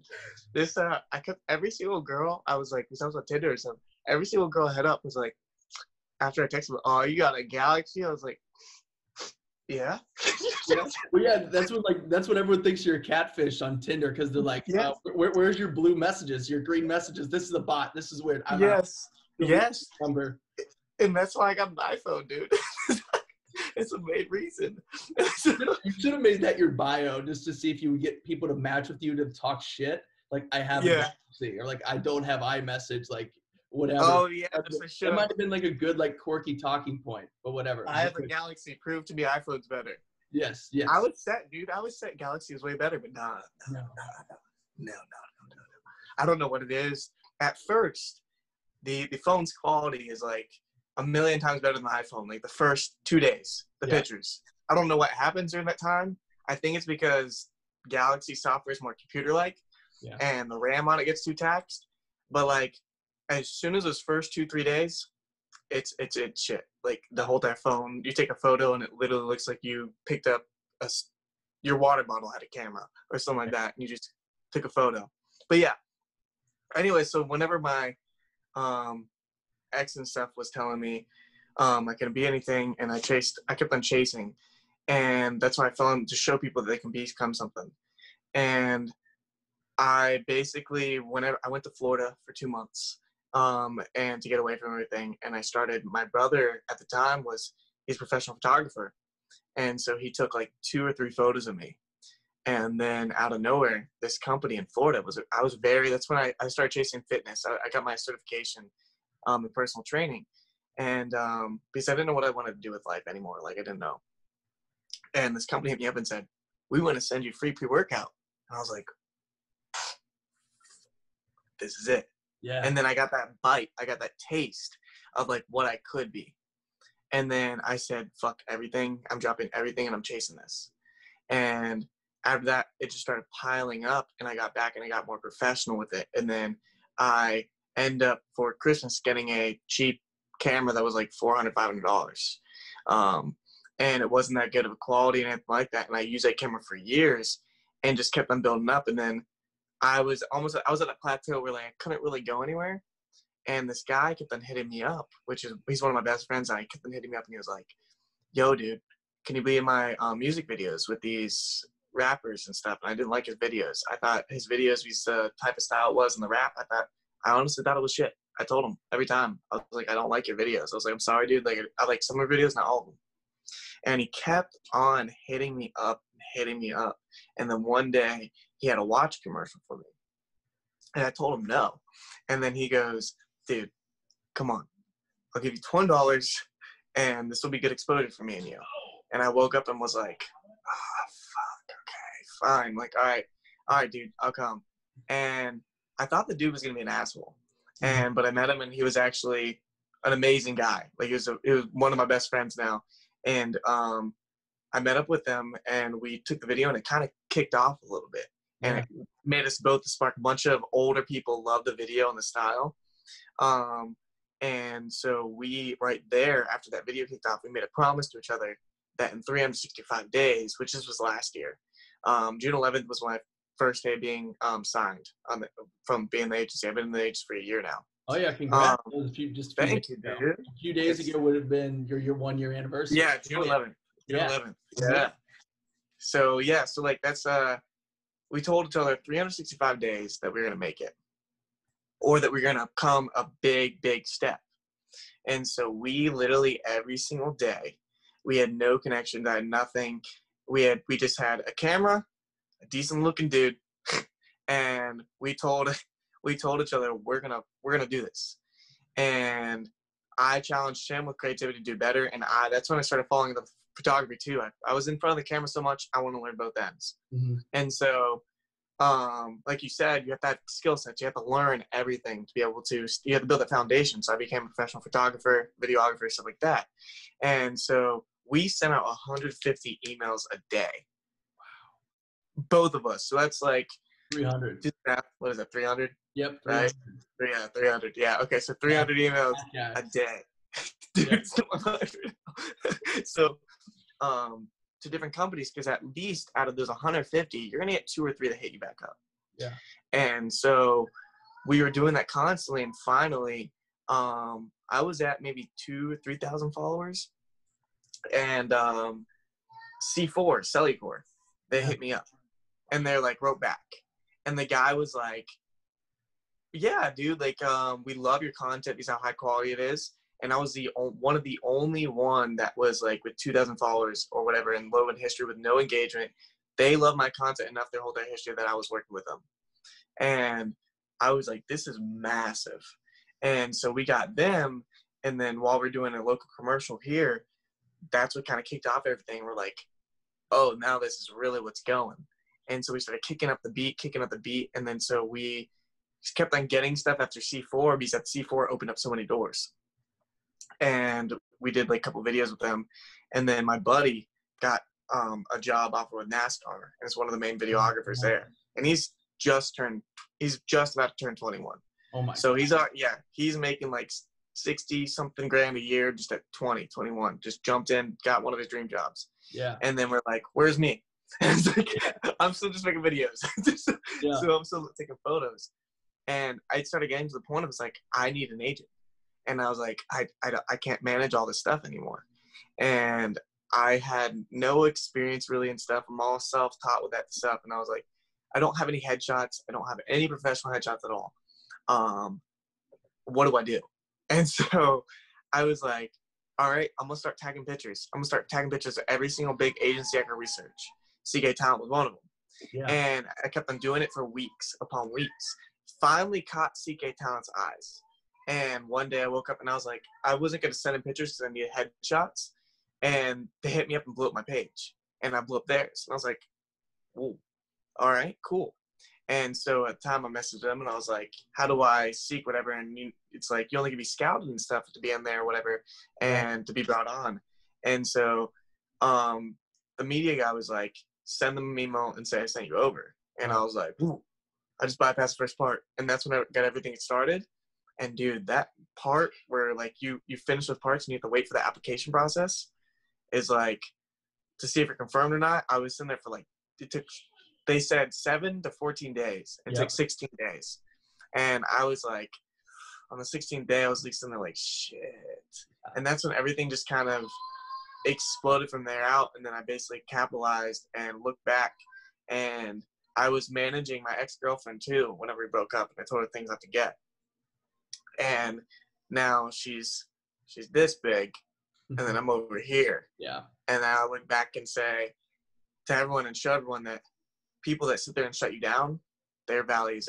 S1: I kept every single girl. I was like, because I was on Tinder or something. Every single girl I hit up was like, after I texted them, oh, you got a Galaxy? I was like, yeah.
S2: Well, yeah, that's what everyone thinks you're a catfish on Tinder, because they're like, where's your blue messages, your green messages? This is a bot. This is weird.
S1: Yes.
S2: Number.
S1: And that's why I got an iPhone, dude. It's a main reason.
S2: You should have made that your bio just to see if you would get people to match with you to talk shit. Like, I have a Galaxy, or like, I don't have iMessage, like whatever.
S1: Oh yeah,
S2: that might have been like a good, like, quirky talking point, but whatever.
S1: I have a Galaxy. Prove to me iPhone's better.
S2: Yes.
S1: I was set, dude. Galaxy is way better, but no. I don't know what it is. At first, the phone's quality is like a million times better than the iPhone. Like the first 2 days, the pictures. I don't know what happens during that time. I think it's because Galaxy software is more computer-like, and the RAM on it gets too taxed. But like, as soon as those first 2-3 days, it's shit. Like the whole entire phone, you take a photo and it literally looks like you picked up your water bottle had a camera or something like that, and you just took a photo. But yeah. Anyway, so whenever my ex and stuff was telling me I couldn't be anything, and I kept on chasing, and that's why I fell in to show people that they can become something. And I basically, whenever I went to Florida for 2 months, and to get away from everything, and I started. My brother at the time he's a professional photographer, and so he took like 2 or 3 photos of me. And then out of nowhere, this company in Florida that's when I started chasing fitness. I got my certification in personal training. And because I didn't know what I wanted to do with life anymore. Like, I didn't know. And this company hit me up and said, we want to send you free pre-workout. And I was like, this is it.
S2: Yeah.
S1: And then I got that bite. I got that taste of like what I could be. And then I said, fuck everything. I'm dropping everything and I'm chasing this. And after that, it just started piling up, and I got back and I got more professional with it. And then I end up for Christmas getting a cheap camera that was like $400, $500. And it wasn't that good of a quality and anything like that. And I used that camera for years and just kept on building up. And then I was at a plateau where like I couldn't really go anywhere. And this guy kept on hitting me up, he's one of my best friends. And I kept on hitting me up and he was like, yo, dude, can you be in my music videos with these rappers and stuff? And I didn't like his videos. I thought his videos, the type of style it was in the rap, I honestly thought it was shit. I told him every time. I was like, I don't like your videos. I was like, I'm sorry, dude. Like, I like some of your videos, not all of them. And he kept on hitting me up. And then one day he had a watch commercial for me. And I told him no. And then he goes, dude, come on. I'll give you $20 and this will be good exposure for me and you. And I woke up and was like, oh, fuck, okay, fine. Like, all right, dude, I'll come. And I thought the dude was going to be an asshole. But I met him and he was actually an amazing guy. Like, he was one of my best friends now. And I met up with them and we took the video and it kind of kicked off a little bit. And it made us both spark a bunch of older people love the video and the style. And so we, right there, after that video kicked off, we made a promise to each other that in 365 days, which this was last year, June 11th was my first day being signed from being the agency. I've been in the agency for a year now.
S2: Oh yeah, congrats!
S1: Thank you, dude.
S2: A few days ago would have been your 1 year anniversary.
S1: Yeah, June 11th. June 11th. Yeah. So like that's we told each other 365 days that we were gonna make it, or that we're gonna come a big step. And so we literally every single day, we had no connection, I had nothing. We just had a camera, a decent looking dude, and we told each other we're gonna do this. And I challenged him with creativity to do better, and that's when I started falling into photography too. I was in front of the camera so much, I want to learn both ends. And so like you said, you have to have skill sets. You have to learn everything to be able to, you have to build a foundation. So I became a professional photographer, videographer, stuff like that. And so we sent out 150 emails a day. Wow. Both of us. So that's like
S2: 300.
S1: What is that, 300?
S2: Yep.
S1: 300. Right? Yeah, 300. Yeah. Okay. So 300 emails a day. Dude, so, to different companies, because at least out of those 150, you're gonna get 2 or 3 that hit you back up.
S2: Yeah.
S1: And so we were doing that constantly, and finally, I was at maybe 2,000 or 3,000 followers, and C4 Cellucor, they hit me up, and they're like wrote back, and the guy was like, "Yeah, dude, like we love your content. Because how high quality it is." And I was one of the only one that was like with 2,000 followers or whatever in low in history with no engagement. They love my content enough their whole their history that I was working with them. And I was like, this is massive. And so we got them. And then while we're doing a local commercial here, that's what kind of kicked off everything. We're like, oh, now this is really what's going. And so we started kicking up the beat. And then so we just kept on getting stuff after C4 because that C4 opened up so many doors. And we did like a couple videos with them. And then my buddy got a job offer with NASCAR, and it's one of the main videographers there. And he's just about to turn 21.
S2: Oh my!
S1: So he's making like 60 something grand a year just at 20, 21. Just jumped in, got one of his dream jobs.
S2: Yeah.
S1: And then we're like, where's me? And it's like, I'm still just making videos. So I'm still taking photos. And I started getting to the point of it's like, I need an agent. And I was like, I can't manage all this stuff anymore. And I had no experience really in stuff. I'm all self-taught with that stuff. And I was like, I don't have any headshots. I don't have any professional headshots at all. What do I do? And so I was like, all right, I'm going to start tagging pictures. I'm going to start tagging pictures of every single big agency I can research. CK Talent was one of them. Yeah. And I kept on doing it for weeks upon weeks. Finally caught CK Talent's eyes. And one day I woke up and I was like, I wasn't going to send in pictures because I needed headshots. And they hit me up and blew up my page. And I blew up theirs. And I was like, whoa, all right, cool. And so at the time I messaged them and I was like, how do I seek whatever? And it's like, you only can be scouted and stuff to be in there or whatever and to be brought on. And so the media guy was like, send them an email and say I sent you over. And I was like, ooh, I just bypassed the first part. And that's when I got everything started. And dude, that part where like you finish with parts and you have to wait for the application process is like to see if you're confirmed or not. I was in there for like, they said 7 to 14 days. It took 16 days. And I was like, on the 16th day, I was like sitting there like, shit. And that's when everything just kind of exploded from there out. And then I basically capitalized and looked back. And I was managing my ex-girlfriend too whenever we broke up. And I told her things not to get. And now she's this big. And then I'm over here.
S2: Yeah.
S1: And I look back and say to everyone and show everyone that people that sit there and shut you down, their values,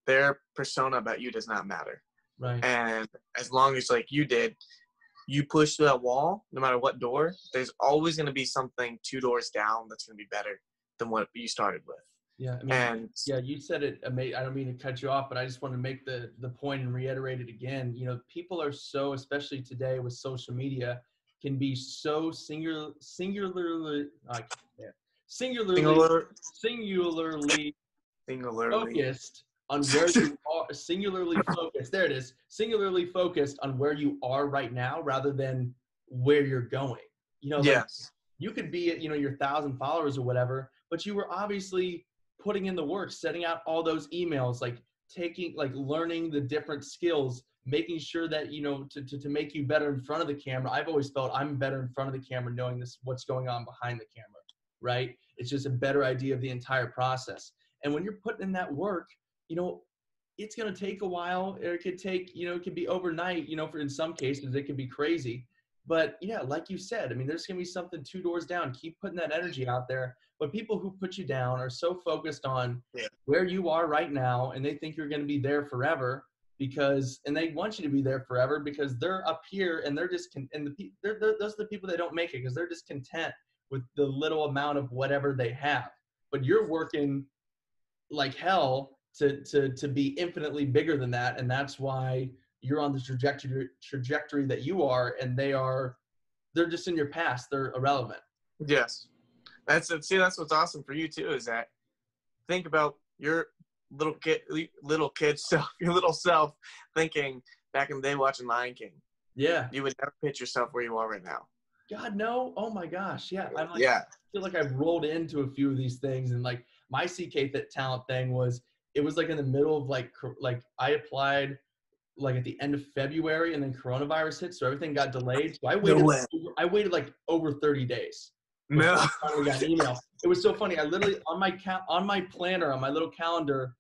S1: their persona about you does not matter.
S2: Right.
S1: And as long as like you push through that wall, no matter what door, there's always going to be something 2 doors down that's going to be better than what you started with.
S2: Yeah. I mean, you said it. I don't mean to cut you off, but I just want to make the point and reiterate it again. You know, people are so, especially today with social media, can be so singularly focused on where you are, singularly focused. There it is. Singularly focused on where you are right now rather than where you're going. You know, like you could be at, you know, your 1,000 followers or whatever, but you were obviously putting in the work, setting out all those emails, like learning the different skills, making sure that, you know, to make you better in front of the camera. I've always felt I'm better in front of the camera knowing what's going on behind the camera, right? It's just a better idea of the entire process. And when you're putting in that work, you know, it's going to take a while. Or it could take, you know, it could be overnight, you know, in some cases it could be crazy. But yeah, like you said, I mean, there's going to be something 2 doors down. Keep putting that energy out there. But people who put you down are so focused on where you are right now, and they think you're going to be there forever and they want you to be there forever because they're up here and they're just, those are the people that don't make it because they're just content with the little amount of whatever they have. But you're working like hell to be infinitely bigger than that. And that's why you're on the trajectory that you are, and they're just in your past. They're irrelevant.
S1: Yes. That's what's awesome for you too, is that think about your little kid self, your little self thinking back in the day watching Lion King.
S2: Yeah.
S1: You would never pitch yourself where you are right now.
S2: God, no. Oh my gosh. Yeah. I feel like I've rolled into a few of these things, and like my CK talent thing it was like in the middle of like I applied like at the end of February, and then coronavirus hit. So everything got delayed. So I waited like over 30 days.
S1: No.
S2: Finally got an email. It was so funny. I literally on my planner, on my little calendar,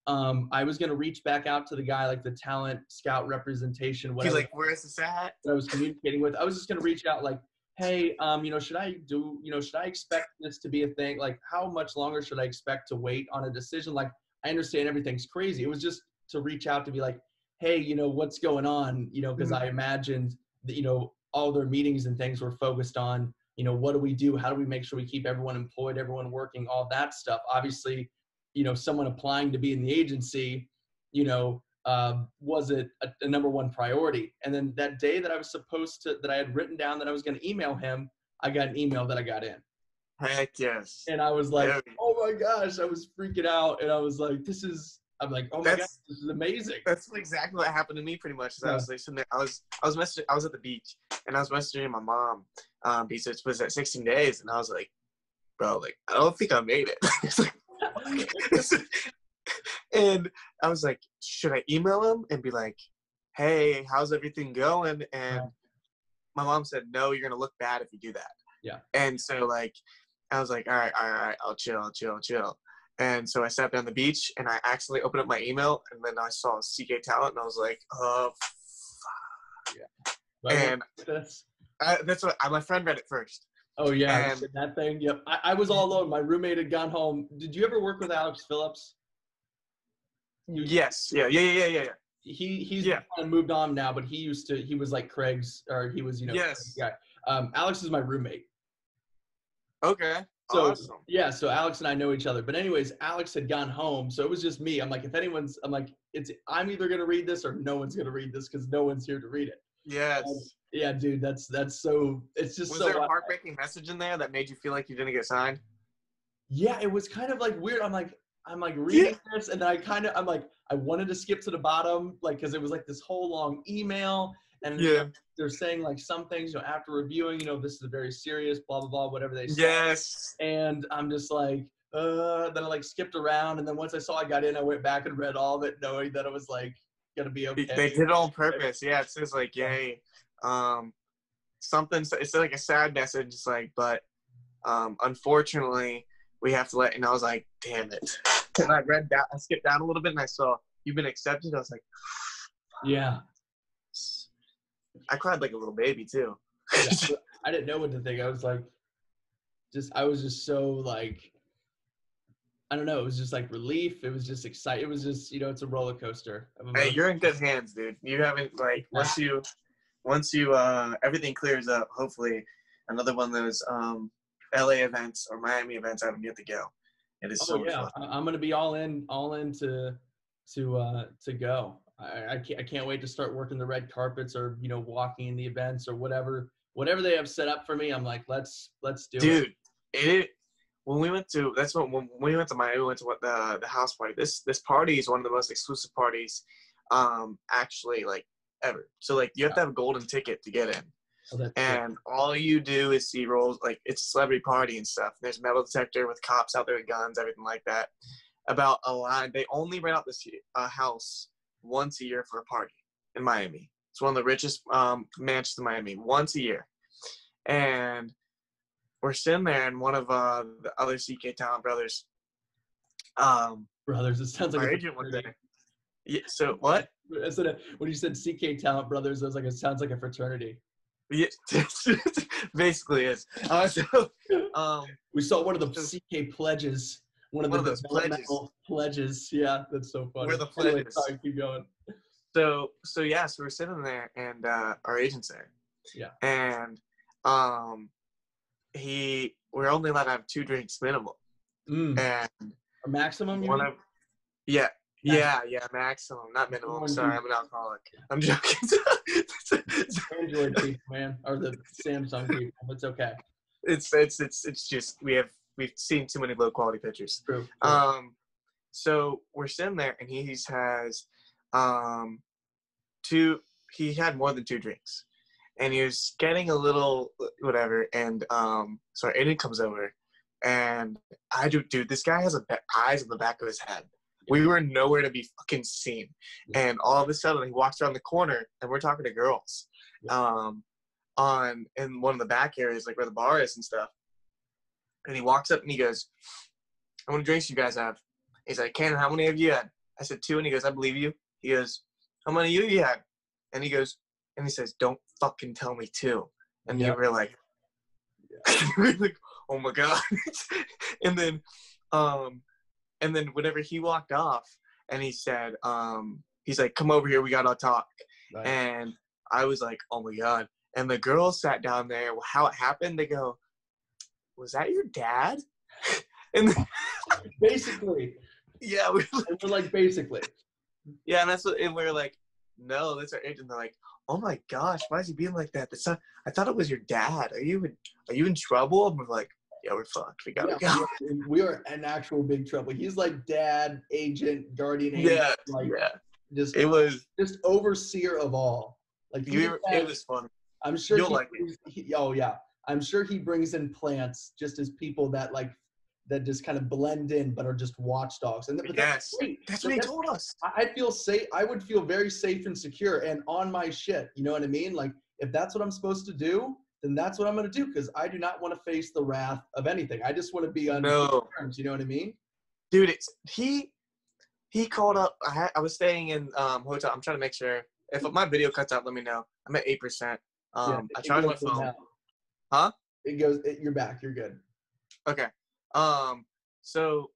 S2: I was going to reach back out to the guy, like the talent scout representation, whatever.
S1: He's like, where's this at?
S2: That I was communicating with. I was just going to reach out like, hey, you know, should I expect this to be a thing? Like, how much longer should I expect to wait on a decision? Like, I understand everything's crazy. It was just to reach out to be like, hey, you know, what's going on? You know, because I imagined that, you know, all their meetings and things were focused on, you know, what do we do? How do we make sure we keep everyone employed, everyone working, all that stuff? Obviously, you know, someone applying to be in the agency, you know, was a number one priority. And then that day that I had written down that I was going to email him, I got an email that I got in.
S1: Heck yes.
S2: And I was like, oh my gosh, I was freaking out. And I was like, I'm like, oh my gosh, this is amazing.
S1: That's exactly what happened to me pretty much. I was like sitting there, I was at the beach, and I was messaging my mom because it was at 16 days, and I was like, bro, like, I don't think I made it. And I was like, should I email him and be like, hey, how's everything going? And my mom said, no, you're going to look bad if you do that.
S2: Yeah.
S1: And so, like, I was like, all right, I'll chill. And so I sat down on the beach, and I accidentally opened up my email, and then I saw CK Talent, and I was like, oh, fuck. Yeah. And that's what my friend read it first.
S2: Oh, yeah, that thing. Yep. I was all alone. My roommate had gone home. Did you ever work with Alex Phillips?
S1: Yes. Yeah.
S2: He's kind of moved on now, but he was like Craig's, or he was, you know,
S1: yes.
S2: Guy. Alex is my roommate.
S1: Okay.
S2: So,
S1: awesome.
S2: Yeah, so Alex and I know each other. But anyways, Alex had gone home, so it was just me. I'm like, I'm either going to read this or no one's going to read this because no one's here to read it.
S1: Yes.
S2: Yeah, dude, that's so, it's just
S1: was
S2: so.
S1: Was there a heartbreaking message in there that made you feel like you didn't get signed?
S2: Yeah, it was kind of like weird. I'm like, I'm like reading this, and then I'm like, I wanted to skip to the bottom, like, because it was like this whole long email, and they're saying like some things, after reviewing, this is a very serious, blah blah blah, whatever they say.
S1: Yes.
S2: And I'm just like, then I like skipped around, and then once I saw I got in, I went back and read all of it, knowing that it was like gonna be okay.
S1: They did it on purpose. Yeah, it says like, yay, something. It's like a sad message. It's like, but unfortunately, we have to let. And I was like, damn it. And I read that. I skipped down a little bit, and I saw you've been accepted. I was like,
S2: yeah.
S1: I cried like a little baby too.
S2: Yeah, I didn't know what to think. I was like, I was just so like, I don't know. It was just like relief. It was just exciting. It was just, it's a roller coaster.
S1: Hey, you're in good hands, dude. You haven't like once you everything clears up. Hopefully, another one of those LA events or Miami events I haven't yet to go. It is so much fun.
S2: I'm gonna be all in to go. I can't wait to start working the red carpets or walking in the events or whatever they have set up for me. I'm like, let's do it.
S1: Dude, when we went to Miami, we went to the house party. This party is one of the most exclusive parties, actually, like ever. So like you have to have a golden ticket to get in.
S2: Oh,
S1: and all you do is see rolls, like it's a celebrity party and stuff. There's a metal detector with cops out there with guns, everything like that. About a line, they only rent out this house once a year for a party in Miami. It's one of the richest mansions in Miami, once a year. And we're sitting there, and one of the other CK Talent brothers.
S2: Brothers, it sounds like
S1: our agent was there. Yeah. So what?
S2: When you said CK Talent brothers, I was like, it sounds like a fraternity.
S1: Yeah, basically is.
S2: We saw one of the CK pledges. One of those pledges. Yeah, that's so funny.
S1: We're the pledges.
S2: Anyway, sorry, keep going.
S1: So we're sitting there, and our agent's there.
S2: Yeah.
S1: And we're only allowed to have 2 drinks minimum. And
S2: a maximum.
S1: Maximum, not minimum. Sorry, I'm an alcoholic. I'm joking.
S2: Android people, man, or the Samsung people. It's okay.
S1: It's just we've seen too many low quality pictures.
S2: True.
S1: So we're sitting there, and he had more than 2 drinks, and he was getting a little whatever, and so our agent comes over, and dude, this guy has eyes on the back of his head. We were nowhere to be fucking seen. And all of a sudden he walks around the corner, and we're talking to girls in one of the back areas, like where the bar is and stuff. And he walks up and he goes, how many drinks you guys have? He's like, Canaan, how many have you had? I said 2. And he goes, I believe you. He goes, how many of you had? And he says, don't fucking tell me 2. And we were like, oh my God. And then whenever he walked off, and he said, he's like, come over here, we gotta talk. Right. And I was like, oh my God. And the girls sat down there. How it happened, they go, was that your dad? And
S2: basically.
S1: Yeah.
S2: We're like, basically.
S1: Yeah, and we're like, no, that's our agent. They're like, oh my gosh, why is he being like that? I thought it was your dad. Are you in trouble? And we're like, yeah, we're fucked. We gotta go.
S2: We are in actual big trouble. He's like dad, agent, guardian agent. Just overseer of all. Like
S1: it was fun.
S2: I'm sure
S1: you'll like it.
S2: Oh yeah, I'm sure he brings in plants just as people that just kind of blend in, but are just watchdogs. And
S1: yes, that's what he told us.
S2: I feel safe. I would feel very safe and secure and on my shit. You know what I mean? Like if that's what I'm supposed to do, then that's what I'm going to do, because I do not want to face the wrath of anything. I just want to be on terms. You know what I mean?
S1: Dude, he called up. I was staying in hotel. I'm trying to make sure. If my video cuts out, let me know. I'm at 8%. I charged my phone.
S2: Now.
S1: Huh?
S2: You're back. You're good.
S1: Okay. So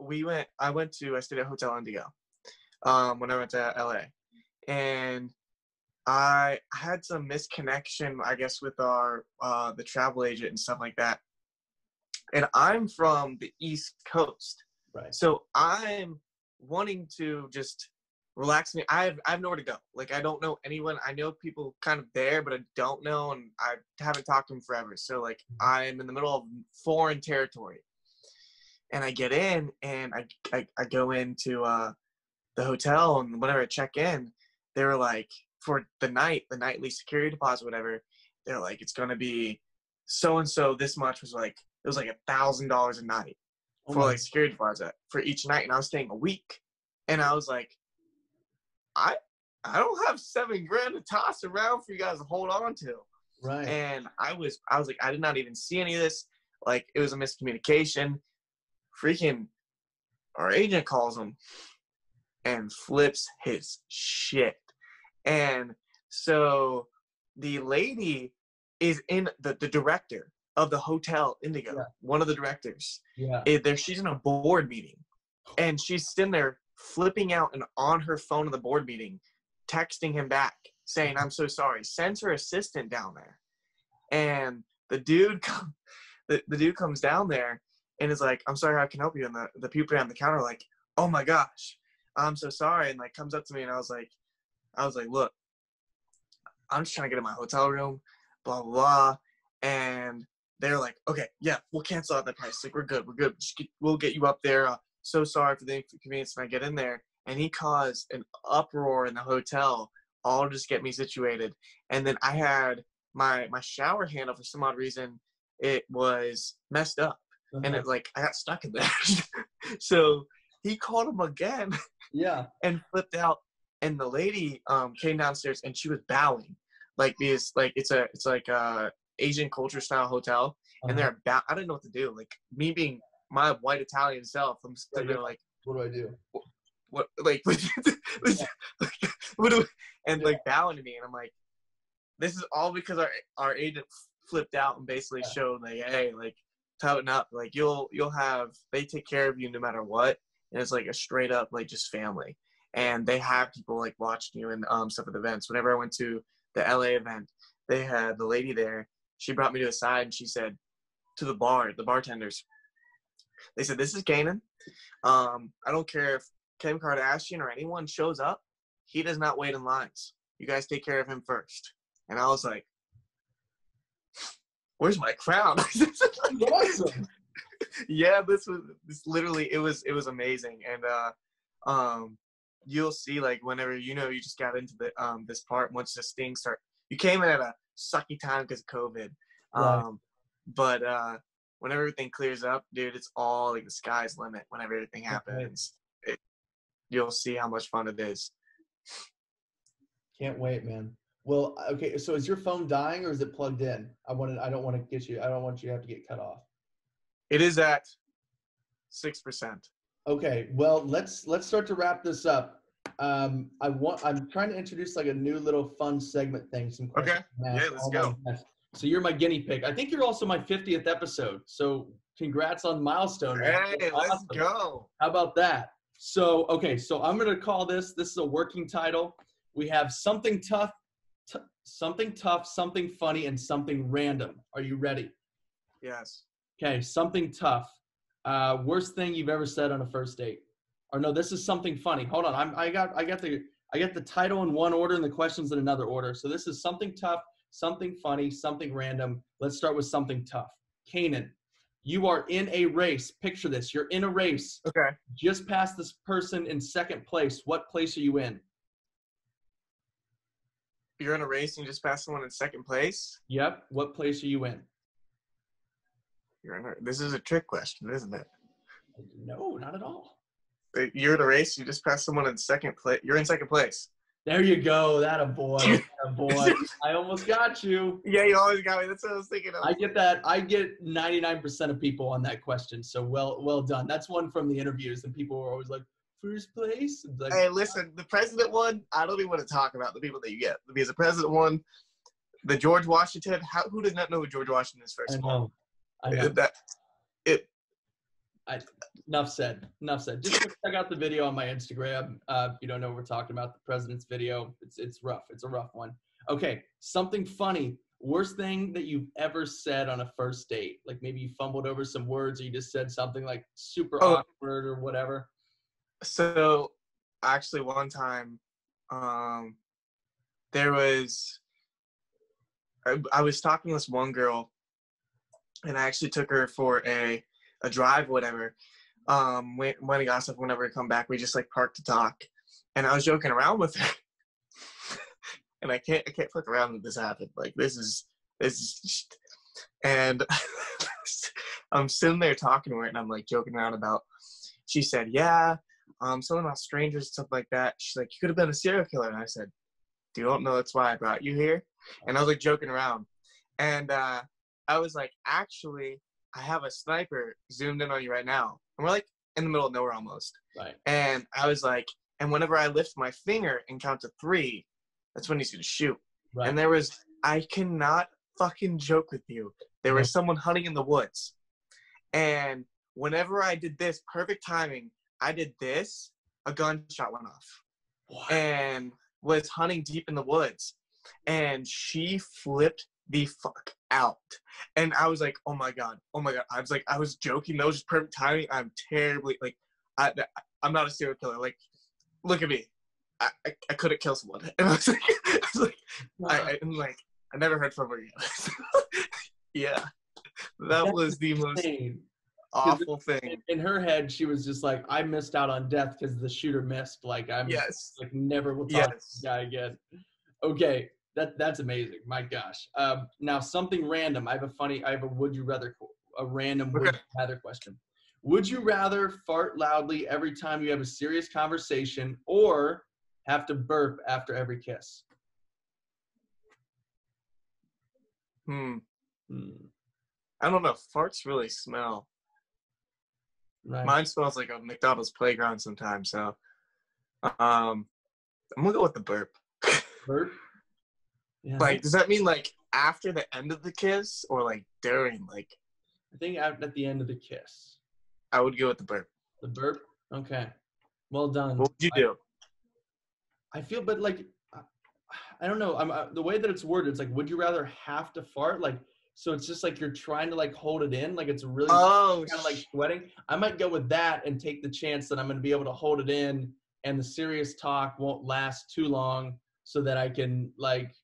S1: I stayed at Hotel Indigo when I went to LA. And I had some misconnection, I guess, with our the travel agent and stuff like that. And I'm from the East Coast,
S2: right? So
S1: I'm wanting to just relax me. I have nowhere to go. Like I don't know anyone. I know people kind of there, but I don't know, and I haven't talked to them forever. So like I'm in the middle of foreign territory, And I get in, and I go into the hotel, and whenever I check in, they were like, for the nightly security deposit, whatever, they're like, it's gonna be so and so this much. Was like, it was like $1,000 a night for like security deposit for each night, and I was staying a week, and I was like, I don't have $7,000 to toss around for you guys to hold on to.
S2: Right.
S1: And I was like, I did not even see any of this. Like, it was a miscommunication. Freaking our agent calls him and flips his shit. And so the lady is in the director of the Hotel Indigo, one of the directors.
S2: Yeah.
S1: She's in a board meeting, and she's sitting there flipping out and on her phone in the board meeting, texting him back saying, "I'm so sorry." Sends her assistant down there, and the dude comes down there and is like, "I'm sorry, how can I help you?" And the people behind the counter are like, "Oh my gosh, I'm so sorry," and like comes up to me, and I was like, "Look, I'm just trying to get in my hotel room, blah, blah, blah." And they're like, "Okay, yeah, we'll cancel out that price. Like, we're good. We'll get you up there. So sorry for the inconvenience." And I get in there, and he caused an uproar in the hotel, all to just get me situated. And then I had my shower handle, for some odd reason, it was messed up. And it, like, I got stuck in there. So he called him again.
S2: Yeah.
S1: And flipped out. And the lady came downstairs, and she was bowing, like, because like it's like a Asian culture style hotel, and they're I didn't know what to do. Like, me being my white Italian self, I'm sitting there like,
S2: what do I do?
S1: What like, what do? And like bowing to me, and I'm like, this is all because our agent flipped out and basically showed like, hey, like, toughen up, like you'll have, they take care of you no matter what, and it's like a straight up like just family. And they have people like watching you and stuff at events. Whenever I went to the LA event, they had the lady there. She brought me to the side, and she said to the bartenders, they said, "This is Canaan. I don't care if Kim Kardashian or anyone shows up. He does not wait in lines. You guys take care of him first." And I was like, "Where's my crown?"
S2: Awesome.
S1: Yeah, this literally, it was amazing. And you'll see, like, whenever you just got into the this part, once the stings start, you came in at a sucky time because of COVID.
S2: Right.
S1: But when everything clears up, dude, it's all like the sky's limit. Whenever everything happens, you'll see how much fun it is.
S2: Can't wait, man. Well, okay, so is your phone dying or is it plugged in? I don't want you to have to get cut off.
S1: It is at 6%.
S2: Okay, well, let's start to wrap this up. I'm trying to introduce like a new little fun segment thing. Some questions.
S1: Okay. Yeah, let's go.
S2: So you're my guinea pig. I think you're also my 50th episode. So congrats on milestone.
S1: Man. Hey, let's go.
S2: How about that? So, okay, so I'm going to call this is a working title. We have something tough, something funny, and something random. Are you ready?
S1: Yes.
S2: Okay, something tough. Worst thing you've ever said on a first date. Or no, this is something funny. Hold on. I got the title in one order and the questions in another order. So this is something tough, something funny, something random. Let's start with something tough. Canaan, you are in a race. Picture this. You're in a race.
S1: Okay.
S2: Just past this person in second place. What place are you in?
S1: You're in a race and you just passed someone in second place?
S2: Yep. What place are you in?
S1: This is a trick question, isn't it?
S2: No, not at all.
S1: You're in a race, you just passed someone in second place. You're in second place.
S2: There you go. That a boy. I almost got you.
S1: Yeah, you always got me. That's what I was thinking of.
S2: I get that. I get 99% of people on that question. So well done. That's one from the interviews, and people were always like, first place? Like,
S1: hey, listen, the president one, I don't even want to talk about the people that you get. Because the president one, the George Washington, who does not know who George Washington is, first of all?
S2: I know. Enough said. Just check out the video on my Instagram. If you don't know what we're talking about, the president's video. It's rough. It's a rough one. Okay, something funny. Worst thing that you've ever said on a first date? Like maybe you fumbled over some words or you just said something like super awkward or whatever.
S1: So actually one time there was I was talking to this one girl, and I actually took her for a drive, whatever. when he got stuff, whenever we come back, we just like parked to talk. And I was joking around with her. And I can't fuck around with this happened. Like this is just, and I'm sitting there talking to her and I'm like joking around about, she said, yeah, something about strangers and stuff like that. She's like, you could have been a serial killer. And I said, you don't know that's why I brought you here? And I was like joking around. And I was like, actually, I have a sniper zoomed in on you right now. And we're like in the middle of nowhere almost.
S2: Right.
S1: And I was like, and whenever I lift my finger and count to 3, that's when he's going to shoot.
S2: Right.
S1: And I cannot fucking joke with you. There was someone hunting in the woods. And whenever I did this, perfect timing, I did this, a gunshot went off. What? And was hunting deep in the woods. And she flipped the fuck out. And I was like, oh my God. I was joking. That was just perfect timing. I'm terribly, like, I'm not a serial killer. Like, look at me. I couldn't kill someone. And I was like, I'm like, I never heard from her yet. Yeah. That was the most awful thing.
S2: In her head, she was just like, I missed out on death because the shooter missed. Like, I'm like, never will talk to this guy again. Okay. That's amazing. My gosh. Now something random. I have a would you rather, would you rather question. Would you rather fart loudly every time you have a serious conversation or have to burp after every kiss?
S1: I don't know. Farts really smell. Right. Mine smells like a McDonald's playground sometimes. So, I'm gonna go with the burp.
S2: Burp? Yeah.
S1: Like, does that mean like after the end of the kiss or like during? Like,
S2: I think at the end of the kiss.
S1: I would go with the burp.
S2: The burp? Okay. Well done.
S1: What would you do?
S2: I feel, but like, I don't know. The way that it's worded, it's like, would you rather have to fart? Like, so it's just like you're trying to like hold it in. Like it's really kind of like sweating. I might go with that and take the chance that I'm going to be able to hold it in and the serious talk won't last too long so that I can like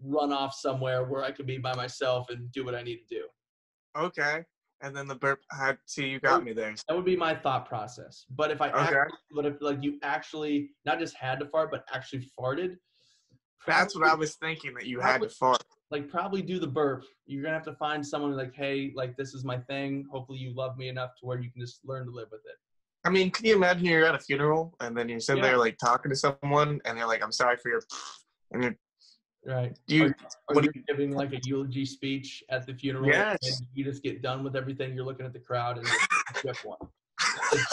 S2: run off somewhere where I can be by myself and do what I need to do.
S1: Okay. And then the burp, see, you got me there.
S2: That would be my thought process. But if if like you actually not just had to fart, but actually farted.
S1: That's what I was thinking, that you had to fart.
S2: Like probably do the burp. You're going to have to find someone like, hey, like this is my thing. Hopefully you love me enough to where you can just learn to live with it.
S1: I mean, can you imagine you're at a funeral and then you're sitting there like talking to someone and they're like, I'm sorry for your, and you're,
S2: right.
S1: You're
S2: giving like a eulogy speech at the funeral.
S1: Yes.
S2: And you just get done with everything. You're looking at the crowd and you get one.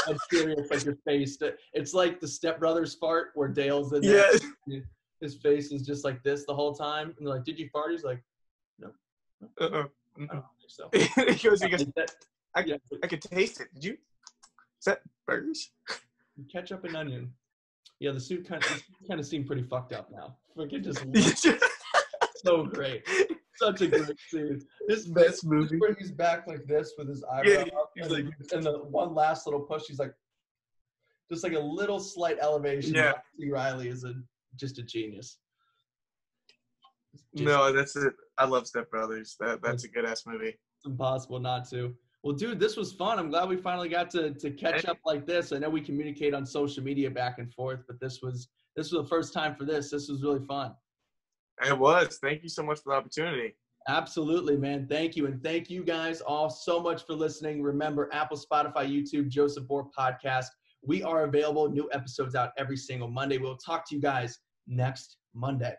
S2: It's serious, like your face. It's like the Step Brothers fart where Dale's in there. Yes. His face is just like this the whole time. And they're like, did you fart? He's like, no. I don't think so.
S1: he goes, I could taste it. Did you? Is that burgers?
S2: Ketchup and onion. Yeah, the suit kind of seemed pretty fucked up now. Like it just so great. Such a great scene. This best movie where he's back like this with his eyebrow up, and the one last little push, he's like, just like a little slight elevation.
S1: Yeah.
S2: C. Riley is just a genius.
S1: No, that's it. I love Step Brothers. That's a good ass movie.
S2: It's impossible not to. Well, dude, this was fun. I'm glad we finally got to catch up like this. I know we communicate on social media back and forth, but this was the first time for this. This was really fun.
S1: It was. Thank you so much for the opportunity.
S2: Absolutely, man. Thank you. And thank you guys all so much for listening. Remember, Apple, Spotify, YouTube, Joseph Vore Podcast. We are available. New episodes out every single Monday. We'll talk to you guys next Monday.